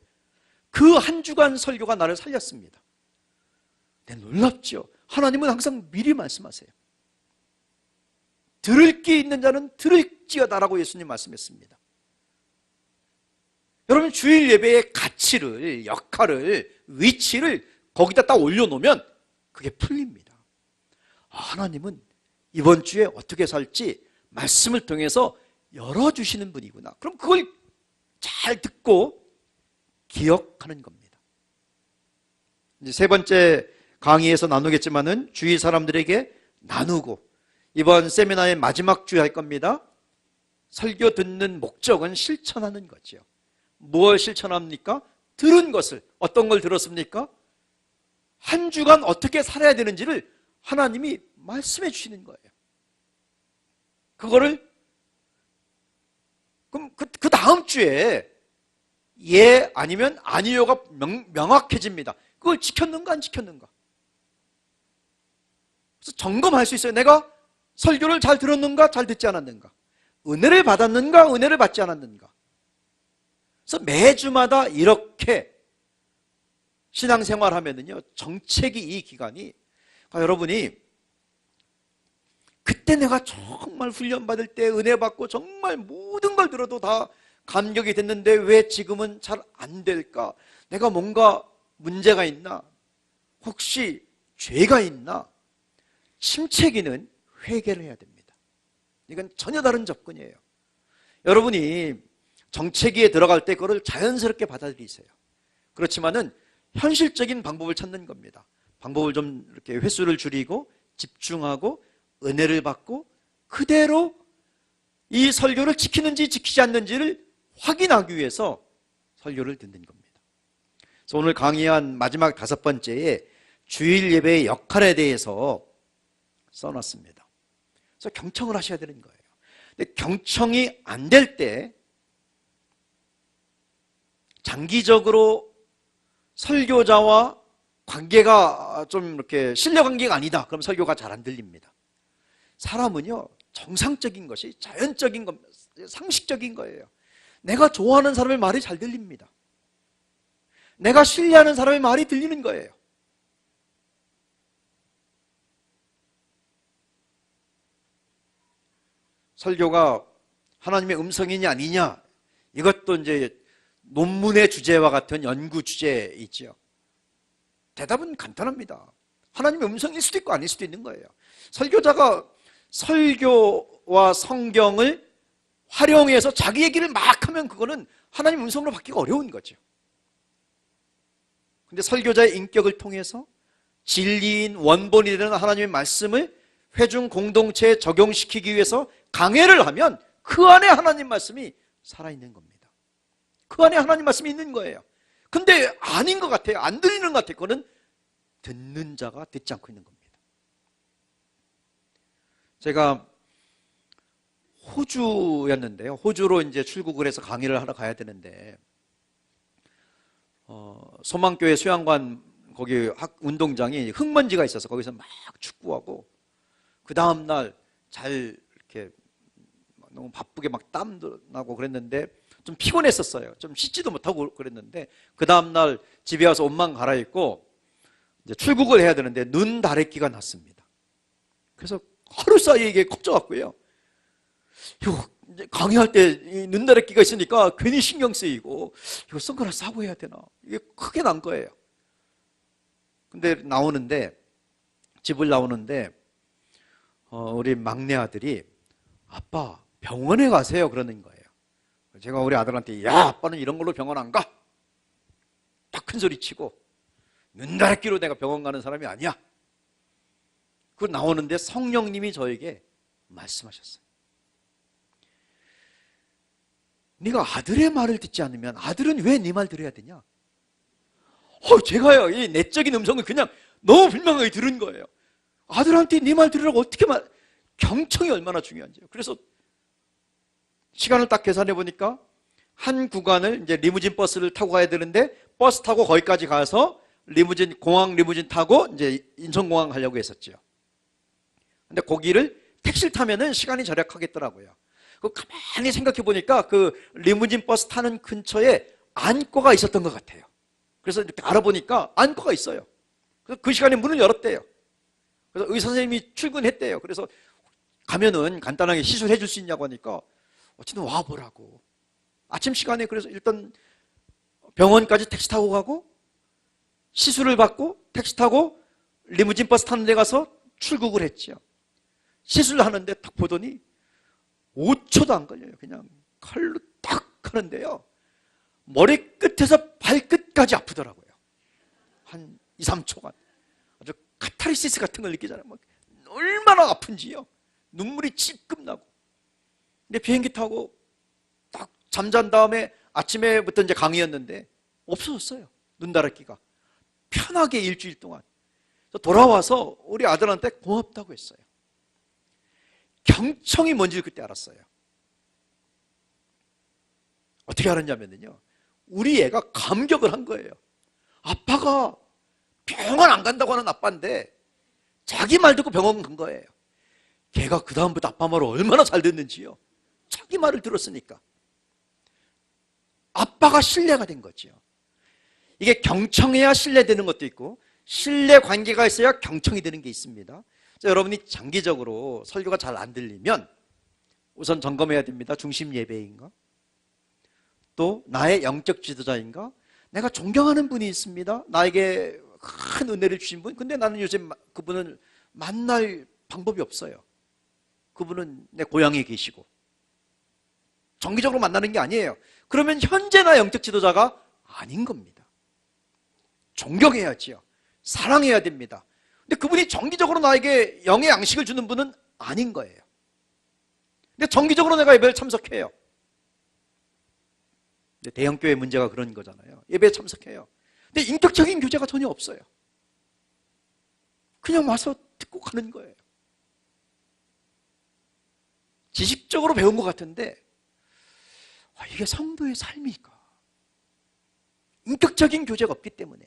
그 한 주간 설교가 나를 살렸습니다. 네, 놀랍죠? 하나님은 항상 미리 말씀하세요. 들을 귀 있는 자는 들을지어다라고 예수님 말씀했습니다. 여러분, 주일 예배의 가치를, 역할을, 위치를 거기다 딱 올려놓으면 그게 풀립니다. 하나님은 이번 주에 어떻게 살지 말씀을 통해서 열어주시는 분이구나. 그럼 그걸 잘 듣고 기억하는 겁니다. 이제 세 번째 강의에서 나누겠지만은 주위 사람들에게 나누고, 이번 세미나의 마지막 주에 할 겁니다. 설교 듣는 목적은 실천하는 거죠. 무엇을 실천합니까? 들은 것을. 어떤 걸 들었습니까? 한 주간 어떻게 살아야 되는지를 하나님이 말씀해 주시는 거예요. 그거를 그럼 그 다음 주에 예 아니면 아니요가 명확해집니다. 그걸 지켰는가 안 지켰는가. 그래서 점검할 수 있어요. 내가 설교를 잘 들었는가 잘 듣지 않았는가. 은혜를 받았는가 은혜를 받지 않았는가. 그래서 매주마다 이렇게 신앙생활하면은요, 정책이 이 기간이, 여러분이 그때 내가 정말 훈련받을 때 은혜 받고 정말 모든 걸 들어도 다 감격이 됐는데 왜 지금은 잘 안 될까? 내가 뭔가 문제가 있나? 혹시 죄가 있나? 침체기는 회개를 해야 됩니다. 이건 전혀 다른 접근이에요. 여러분이 정체기에 들어갈 때 그걸 자연스럽게 받아들이세요. 그렇지만은 현실적인 방법을 찾는 겁니다. 방법을 좀 이렇게 횟수를 줄이고 집중하고 은혜를 받고 그대로 이 설교를 지키는지 지키지 않는지를 확인하기 위해서 설교를 듣는 겁니다. 그래서 오늘 강의한 마지막 5번째에 주일 예배의 역할에 대해서 써놨습니다. 그래서 경청을 하셔야 되는 거예요. 근데 경청이 안 될 때 장기적으로 설교자와 관계가 좀 이렇게 신뢰 관계가 아니다. 그럼 설교가 잘 안 들립니다. 사람은요, 정상적인 것이 자연적인 것, 상식적인 거예요. 내가 좋아하는 사람의 말이 잘 들립니다. 내가 신뢰하는 사람의 말이 들리는 거예요. 설교가 하나님의 음성이냐 아니냐, 이것도 이제 논문의 주제와 같은 연구 주제이죠. 대답은 간단합니다. 하나님의 음성일 수도 있고 아닐 수도 있는 거예요. 설교자가 설교와 성경을 활용해서 자기 얘기를 막 하면 그거는 하나님 음성으로 받기가 어려운 거죠. 근데 설교자의 인격을 통해서 진리인 원본이 되는 하나님의 말씀을 회중 공동체에 적용시키기 위해서 강해를 하면 그 안에 하나님 말씀이 살아있는 겁니다. 그 안에 하나님 말씀이 있는 거예요. 근데 아닌 것 같아요. 안 들리는 것 같아요. 그거는 듣는 자가 듣지 않고 있는 겁니다. 제가 호주였는데요. 호주로 이제 출국을 해서 강의를 하러 가야 되는데, 소망교회 수양관 거기 운동장이 흙먼지가 있어서 거기서 막 축구하고, 그 다음날 잘 이렇게 너무 바쁘게 막 땀도 나고 그랬는데 좀 피곤했었어요. 좀 씻지도 못하고 그랬는데 그 다음날 집에 와서 옷만 갈아입고 이제 출국을 해야 되는데 눈 다래끼가 났습니다. 그래서 하루 사이에 이게 커져갖고요. 이거 이제 강의할 때 눈 다래끼가 있으니까 괜히 신경 쓰이고 이거 선글라스 하고 해야 되나? 이게 크게 난 거예요. 근데 집을 나오는데 우리 막내 아들이 아빠 병원에 가세요 그러는 거예요. 제가 우리 아들한테 야 아빠는 이런 걸로 병원 안 가. 딱 큰 소리 치고 눈다래끼로 내가 병원 가는 사람이 아니야. 그 나오는데 성령님이 저에게 말씀하셨어요. 네가 아들의 말을 듣지 않으면 아들은 왜 네 말 들어야 되냐? 제가요 이 내적인 음성을 그냥 너무 분명하게 들은 거예요. 아들한테 네 말 들으라고 어떻게 경청이 얼마나 중요한지요. 그래서 시간을 딱 계산해 보니까 한 구간을 이제 리무진 버스를 타고 가야 되는데 버스 타고 거기까지 가서 공항 리무진 타고 이제 인천공항 가려고 했었죠. 근데 거기를 택시를 타면은 시간이 절약하겠더라고요. 그 가만히 생각해 보니까 그 리무진 버스 타는 근처에 안과가 있었던 것 같아요. 그래서 이렇게 알아보니까 안과가 있어요. 그래서 그 시간에 문을 열었대요. 그래서 의사 선생님이 출근했대요. 그래서 가면은 간단하게 시술해 줄 수 있냐고 하니까 어쨌든 와보라고. 아침 시간에 그래서 일단 병원까지 택시 타고 가고 시술을 받고 택시 타고 리무진 버스 타는 데 가서 출국을 했죠. 시술을 하는데 딱 보더니 5초도 안 걸려요. 그냥 칼로 딱 하는데요. 머리끝에서 발끝까지 아프더라고요. 한 2, 3초간. 아주 카타르시스 같은 걸 느끼잖아요. 막 얼마나 아픈지요. 눈물이 찔끔 나고. 근데 비행기 타고 딱 잠잔 다음에 아침에부터 이제 강의였는데 없어졌어요. 눈다랗기가. 편하게 일주일 동안. 돌아와서 우리 아들한테 고맙다고 했어요. 경청이 뭔지를 그때 알았어요. 어떻게 알았냐면요. 우리 애가 감격을 한 거예요. 아빠가 병원 안 간다고 하는 아빠인데 자기 말 듣고 병원 간 거예요. 걔가 그 다음부터 아빠 말을 얼마나 잘 듣는지요. 자기 말을 들었으니까. 아빠가 신뢰가 된 거죠. 이게 경청해야 신뢰되는 것도 있고 신뢰 관계가 있어야 경청이 되는 게 있습니다. 자, 여러분이 장기적으로 설교가 잘 안 들리면 우선 점검해야 됩니다. 중심 예배인가? 또 나의 영적 지도자인가? 내가 존경하는 분이 있습니다. 나에게 큰 은혜를 주신 분. 근데 나는 요새 그분을 만날 방법이 없어요. 그분은 내 고향에 계시고 정기적으로 만나는 게 아니에요. 그러면 현재 나 영적 지도자가 아닌 겁니다. 존경해야지요. 사랑해야 됩니다. 근데 그분이 정기적으로 나에게 영의 양식을 주는 분은 아닌 거예요. 근데 정기적으로 내가 예배를 참석해요. 근데 대형교회 문제가 그런 거잖아요. 예배에 참석해요. 근데 인격적인 교제가 전혀 없어요. 그냥 와서 듣고 가는 거예요. 지식적으로 배운 것 같은데 이게 성도의 삶일까? 인격적인 교제가 없기 때문에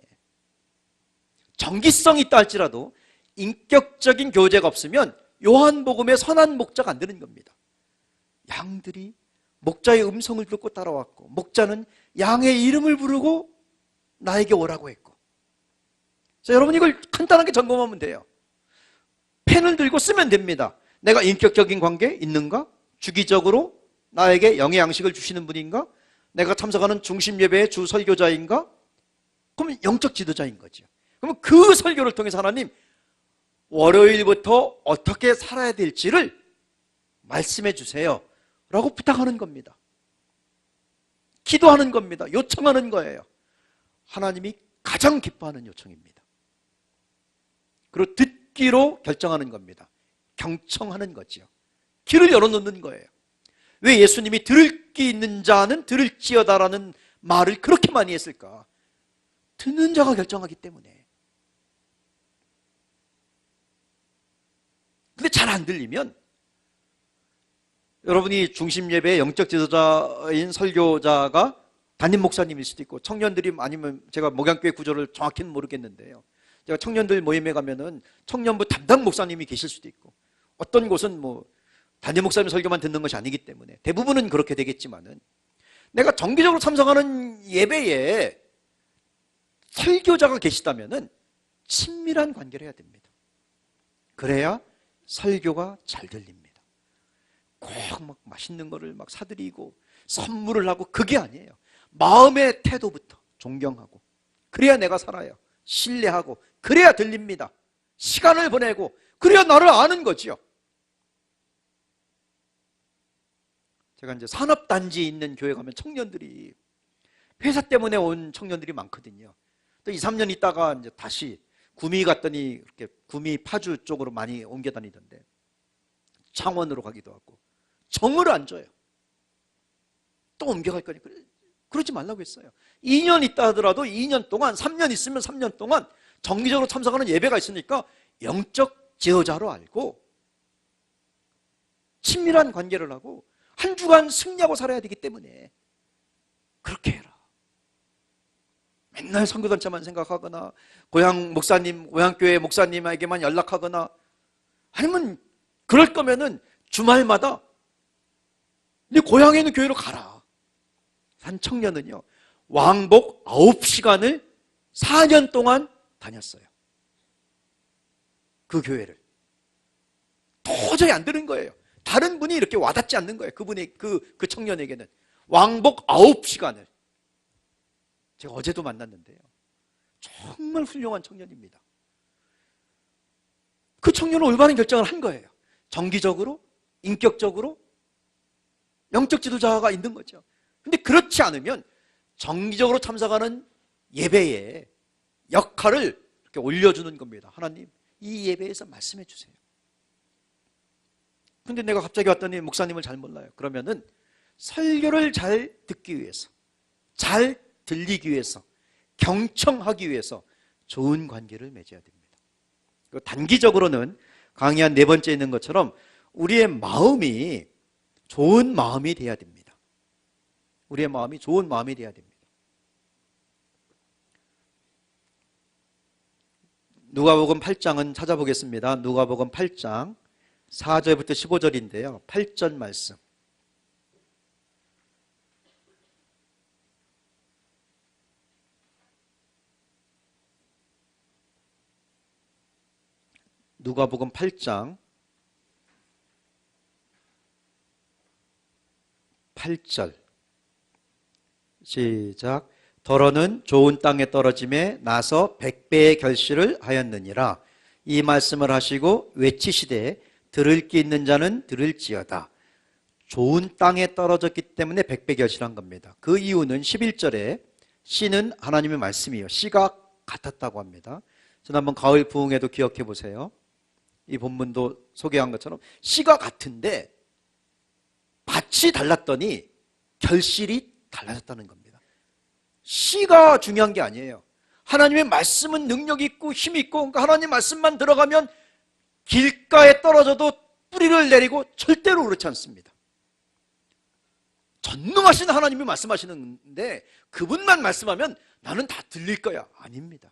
정기성이 있다 할지라도 인격적인 교제가 없으면 요한복음의 선한 목자가 안 되는 겁니다. 양들이 목자의 음성을 듣고 따라왔고 목자는 양의 이름을 부르고 나에게 오라고 했고. 자, 여러분 이걸 간단하게 점검하면 돼요. 펜을 들고 쓰면 됩니다. 내가 인격적인 관계 있는가? 주기적으로 나에게 영의 양식을 주시는 분인가? 내가 참석하는 중심 예배의 주 설교자인가? 그러면 영적 지도자인 거죠. 그러면 그 설교를 통해서 하나님 월요일부터 어떻게 살아야 될지를 말씀해 주세요 라고 부탁하는 겁니다. 기도하는 겁니다. 요청하는 거예요. 하나님이 가장 기뻐하는 요청입니다. 그리고 듣기로 결정하는 겁니다. 경청하는 거지요. 귀를 열어놓는 거예요. 왜 예수님이 들을 귀 있는 자는 들을지어다라는 말을 그렇게 많이 했을까? 듣는 자가 결정하기 때문에. 근데 잘 안 들리면 여러분이 중심 예배의 영적 지도자인 설교자가 담임 목사님일 수도 있고 청년들이 아니면 제가 목양교회 구조를 정확히는 모르겠는데요. 제가 청년들 모임에 가면은 청년부 담당 목사님이 계실 수도 있고 어떤 곳은 뭐 담임 목사님 설교만 듣는 것이 아니기 때문에 대부분은 그렇게 되겠지만은 내가 정기적으로 참석하는 예배에 설교자가 계시다면은 친밀한 관계를 해야 됩니다. 그래야 설교가 잘 들립니다. 꼭 막 맛있는 거를 막 사드리고 선물을 하고 그게 아니에요. 마음의 태도부터 존경하고 그래야 내가 살아요. 신뢰하고 그래야 들립니다. 시간을 보내고 그래야 나를 아는 거지요. 제가 이제 산업단지에 있는 교회 가면 청년들이 회사 때문에 온 청년들이 많거든요. 또 2, 3년 있다가 이제 다시 구미 갔더니 이렇게 구미 파주 쪽으로 많이 옮겨 다니던데 창원으로 가기도 하고 정을 안 줘요. 또 옮겨갈 거니까 그러지 말라고 했어요. 2년 있다 하더라도 2년 동안 3년 있으면 3년 동안 정기적으로 참석하는 예배가 있으니까 영적 지도자로 알고 친밀한 관계를 하고 한 주간 승리하고 살아야 되기 때문에 그렇게 해라. 맨날 선교단체만 생각하거나 고향 목사님, 고향교회 목사님에게만 연락하거나 아니면 그럴 거면은 주말마다 네 고향에 있는 교회로 가라. 한 청년은요 왕복 9시간을 4년 동안 다녔어요. 그 교회를 도저히 안 되는 거예요. 다른 분이 이렇게 와닿지 않는 거예요. 그 청년에게는. 왕복 9시간을. 제가 어제도 만났는데요. 정말 훌륭한 청년입니다. 그 청년은 올바른 결정을 한 거예요. 정기적으로, 인격적으로, 영적 지도자가 있는 거죠. 근데 그렇지 않으면 정기적으로 참석하는 예배에 역할을 이렇게 올려주는 겁니다. 하나님, 이 예배에서 말씀해 주세요. 근데 내가 갑자기 왔더니 목사님을 잘 몰라요. 그러면은 설교를 잘 듣기 위해서, 잘 들리기 위해서, 경청하기 위해서 좋은 관계를 맺어야 됩니다. 단기적으로는 강의 한 4번째 있는 것처럼 우리의 마음이 좋은 마음이 돼야 됩니다. 우리의 마음이 좋은 마음이 돼야 됩니다. 누가복음 8장은 찾아보겠습니다. 누가복음 8장 4절부터 15절인데요. 8절 말씀. 누가복음 8장 8절 시작. 더러는 좋은 땅에 떨어짐에 나서 100배의 결실을 하였느니라. 이 말씀을 하시고 외치시되 들을 귀 있는 자는 들을지어다. 좋은 땅에 떨어졌기 때문에 100배 결실한 겁니다. 그 이유는 11절에 씨는 하나님의 말씀이요 씨가 같았다고 합니다. 지난번 가을 부흥에도 기억해 보세요. 이 본문도 소개한 것처럼 씨가 같은데 밭이 달랐더니 결실이 달라졌다는 겁니다. 씨가 중요한 게 아니에요. 하나님의 말씀은 능력 있고 힘 있고, 그러니까 하나님 말씀만 들어가면 길가에 떨어져도 뿌리를 내리고 절대로 그렇지 않습니다. 전능하신 하나님이 말씀하시는데 그분만 말씀하면 나는 다 들릴 거야. 아닙니다.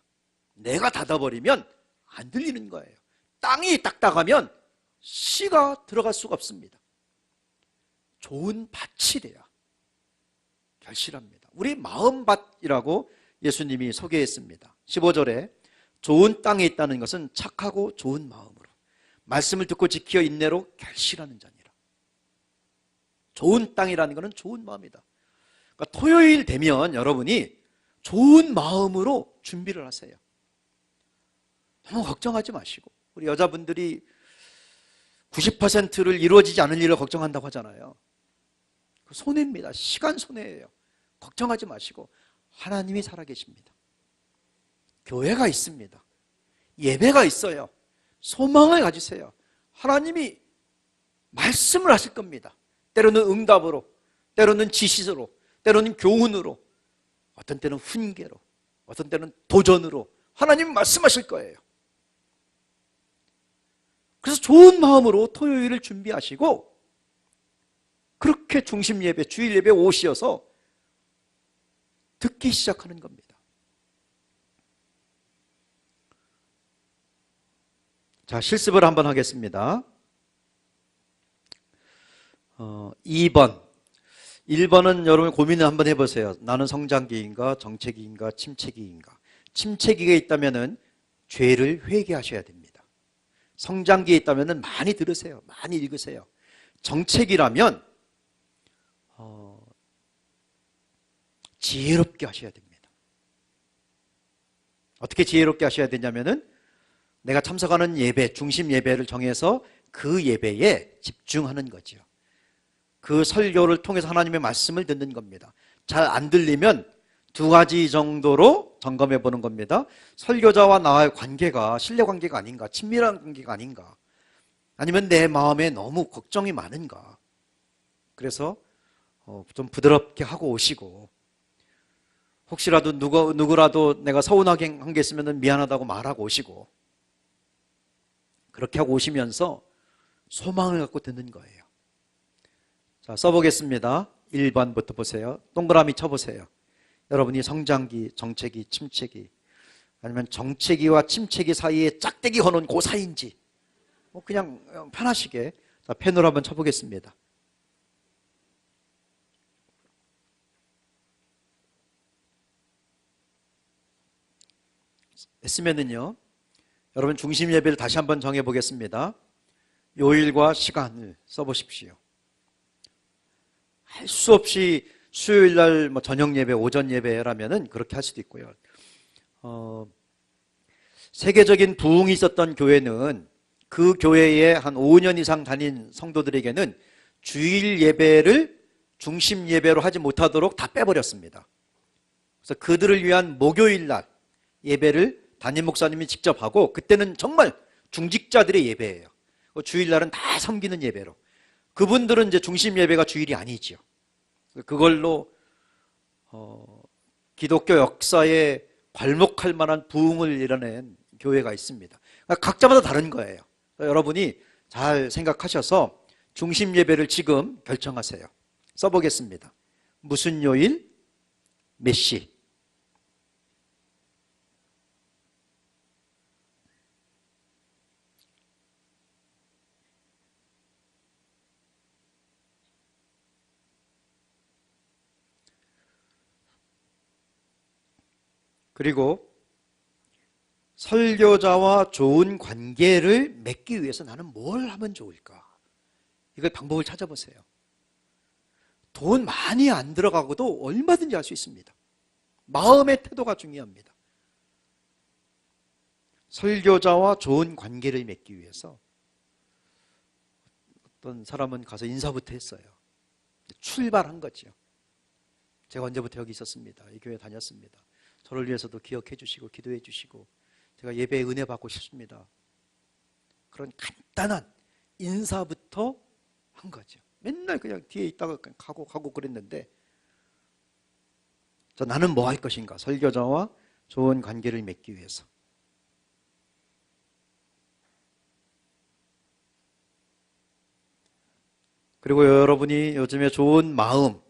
내가 닫아버리면 안 들리는 거예요. 땅이 딱딱하면 씨가 들어갈 수가 없습니다. 좋은 밭이 돼야 결실합니다. 우리 마음밭이라고 예수님이 소개했습니다. 15절에 좋은 땅에 있다는 것은 착하고 좋은 마음으로 말씀을 듣고 지켜 인내로 결실하는 자니라. 좋은 땅이라는 것은 좋은 마음이다. 그러니까 토요일 되면 여러분이 좋은 마음으로 준비를 하세요. 너무 걱정하지 마시고, 우리 여자분들이 90%를 이루어지지 않을 일을 걱정한다고 하잖아요. 그 손해입니다. 시간 손해예요. 걱정하지 마시고 하나님이 살아계십니다. 교회가 있습니다. 예배가 있어요. 소망을 가지세요. 하나님이 말씀을 하실 겁니다. 때로는 응답으로, 때로는 지시로, 때로는 교훈으로, 어떤 때는 훈계로, 어떤 때는 도전으로 하나님 말씀하실 거예요. 그래서 좋은 마음으로 토요일을 준비하시고 그렇게 중심 예배, 주일 예배 오시어서 듣기 시작하는 겁니다. 자, 실습을 한번 하겠습니다. 2번. 1번은 여러분 고민을 한번 해보세요. 나는 성장기인가, 정체기인가, 침체기인가. 침체기가 있다면 죄를 회개하셔야 됩니다. 성장기에 있다면 많이 들으세요. 많이 읽으세요. 정체기라면 지혜롭게 하셔야 됩니다. 어떻게 지혜롭게 하셔야 되냐면은 내가 참석하는 예배, 중심 예배를 정해서 그 예배에 집중하는 거죠. 그 설교를 통해서 하나님의 말씀을 듣는 겁니다. 잘 안 들리면 2가지 정도로 점검해 보는 겁니다. 설교자와 나와의 관계가 신뢰 관계가 아닌가, 친밀한 관계가 아닌가, 아니면 내 마음에 너무 걱정이 많은가. 그래서 좀 부드럽게 하고 오시고, 혹시라도 누구라도 내가 서운하게 한 게 있으면 미안하다고 말하고 오시고, 그렇게 하고 오시면서 소망을 갖고 듣는 거예요. 자, 써보겠습니다. 1번부터 보세요. 동그라미 쳐보세요. 여러분이 성장기, 정체기, 침체기, 아니면 정체기와 침체기 사이에 짝대기 거는 그 사이인지, 그냥 편하시게. 자, 펜으로 한번 쳐보겠습니다. 했으면은요, 여러분 중심 예배를 다시 한번 정해 보겠습니다. 요일과 시간을 써보십시오. 할 수 없이 수요일 날 뭐 저녁 예배, 오전 예배라면은 그렇게 할 수도 있고요. 세계적인 부흥이 있었던 교회는 그 교회에 한 5년 이상 다닌 성도들에게는 주일 예배를 중심 예배로 하지 못하도록 다 빼버렸습니다. 그래서 그들을 위한 목요일 날 예배를 담임 목사님이 직접 하고, 그때는 정말 중직자들의 예배예요. 주일날은 다 섬기는 예배로. 그분들은 이제 중심 예배가 주일이 아니죠. 그걸로 기독교 역사에 괄목할 만한 부흥을 이뤄낸 교회가 있습니다. 그러니까 각자마다 다른 거예요. 여러분이 잘 생각하셔서 중심 예배를 지금 결정하세요. 써보겠습니다. 무슨 요일, 몇 시. 그리고 설교자와 좋은 관계를 맺기 위해서 나는 뭘 하면 좋을까? 이걸 방법을 찾아보세요. 돈 많이 안 들어가고도 얼마든지 할 수 있습니다. 마음의 태도가 중요합니다. 설교자와 좋은 관계를 맺기 위해서 어떤 사람은 가서 인사부터 했어요. 출발한 거죠. 제가 언제부터 여기 있었습니다. 이 교회 다녔습니다. 저를 위해서도 기억해 주시고 기도해 주시고 제가 예배에 은혜 받고 싶습니다. 그런 간단한 인사부터 한 거죠. 맨날 그냥 뒤에 있다가 그냥 가고 그랬는데, 나는 뭐 할 것인가? 설교자와 좋은 관계를 맺기 위해서. 그리고 여러분이 요즘에 좋은 마음을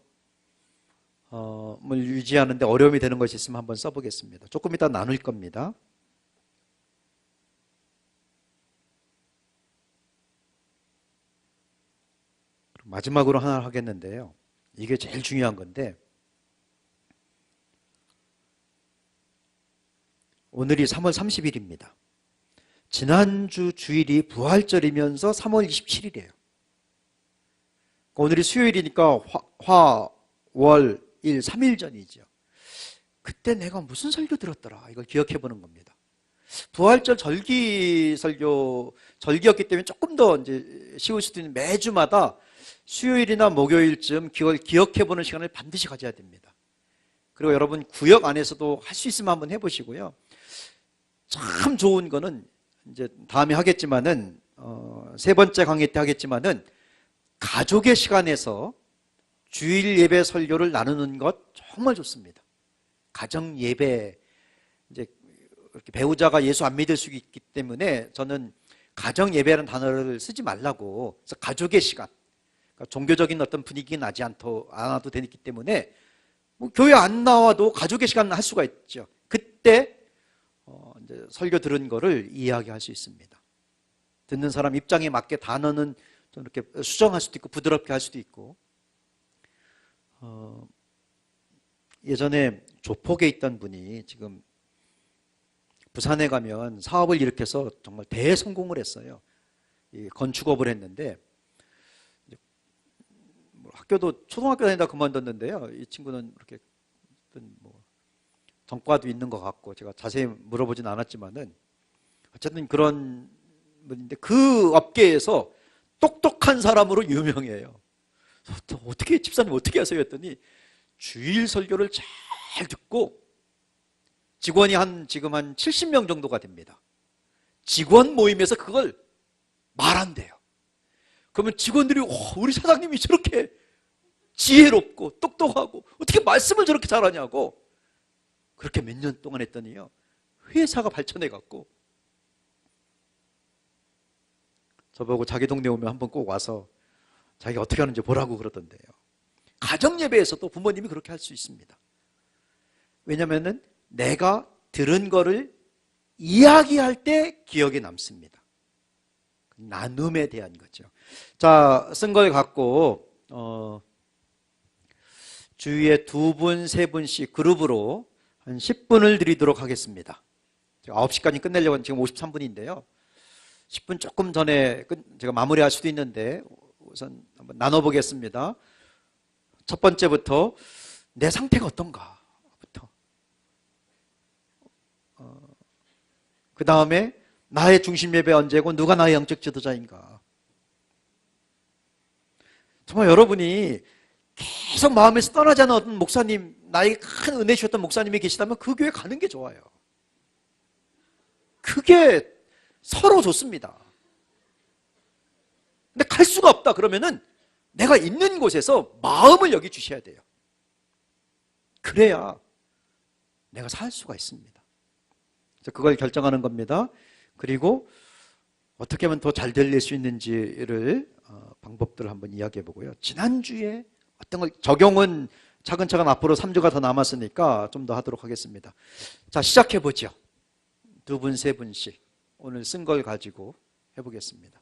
유지하는데 어려움이 되는 것이 있으면 한번 써보겠습니다. 조금 이따 나눌 겁니다. 마지막으로 하나 하겠는데요. 이게 제일 중요한 건데, 오늘이 3월 30일입니다. 지난주 주일이 부활절이면서 3월 27일이에요. 오늘이 수요일이니까 화, 월, 일, 3일 전이죠. 그때 내가 무슨 설교 들었더라, 이걸 기억해 보는 겁니다. 부활절 절기였기 때문에 조금 더 이제 쉬울 수도 있는, 매주마다 수요일이나 목요일쯤 그걸 기억해 보는 시간을 반드시 가져야 됩니다. 그리고 여러분 구역 안에서도 할 수 있으면 한번 해보시고요. 참 좋은 거는 이제 다음에 하겠지만은 세 번째 강의 때 하겠지만은 가족의 시간에서 주일 예배 설교를 나누는 것 정말 좋습니다. 가정 예배, 이제 이렇게 배우자가 예수 안 믿을 수 있기 때문에 저는 가정 예배라는 단어를 쓰지 말라고. 그래서 가족의 시간, 그러니까 종교적인 어떤 분위기는 나지 않아도 되기 때문에 뭐 교회 안 나와도 가족의 시간을 할 수가 있죠. 그때 이제 설교 들은 거를 이야기할 수 있습니다. 듣는 사람 입장에 맞게 단어는 좀 이렇게 수정할 수도 있고 부드럽게 할 수도 있고. 예전에 조폭에 있던 분이 지금 부산에 가면 사업을 일으켜서 정말 대성공을 했어요. 건축업을 했는데 학교도 초등학교 다니다 그만뒀는데요. 이 친구는 이렇게 뭐 전과도 있는 것 같고, 제가 자세히 물어보진 않았지만은 어쨌든 그런 분인데 그 업계에서 똑똑한 사람으로 유명해요. 어떻게 집사님 어떻게 하세요? 했더니 주일 설교를 잘 듣고, 직원이 지금 한 70명 정도가 됩니다. 직원 모임에서 그걸 말한대요. 그러면 직원들이 우리 사장님이 저렇게 지혜롭고 똑똑하고 어떻게 말씀을 저렇게 잘하냐고. 그렇게 몇 년 동안 했더니요, 회사가 발전해 갖고 저보고 자기 동네 오면 한번 꼭 와서 자기가 어떻게 하는지 보라고 그러던데요. 가정 예배에서도 부모님이 그렇게 할 수 있습니다. 왜냐하면 내가 들은 거를 이야기할 때 기억에 남습니다. 나눔에 대한 거죠. 자, 쓴 걸 갖고 주위에 2분, 3분씩 그룹으로 한 10분을 드리도록 하겠습니다. 9시까지 끝내려고 지금 53분인데요. 10분 조금 전에 제가 마무리할 수도 있는데 우선 한번 나눠보겠습니다. 첫 번째부터 내 상태가 어떤가부터, 그 다음에 나의 중심 예배 언제고 누가 나의 영적 지도자인가. 정말 여러분이 계속 마음에서 떠나지 않은 어떤 목사님, 나에게 큰 은혜 주셨던 목사님이 계시다면 그 교회 가는 게 좋아요. 그게 서로 좋습니다. 근데 갈 수가 없다 그러면은 내가 있는 곳에서 마음을 여기 주셔야 돼요. 그래야 내가 살 수가 있습니다. 그걸 결정하는 겁니다. 그리고 어떻게 하면 더 잘 들릴 수 있는지를 방법들을 한번 이야기해 보고요. 지난주에 어떤 걸 적용은 차근차근 앞으로 3주가 더 남았으니까 좀 더 하도록 하겠습니다. 자, 시작해 보죠. 2분, 3분씩 오늘 쓴 걸 가지고 해보겠습니다.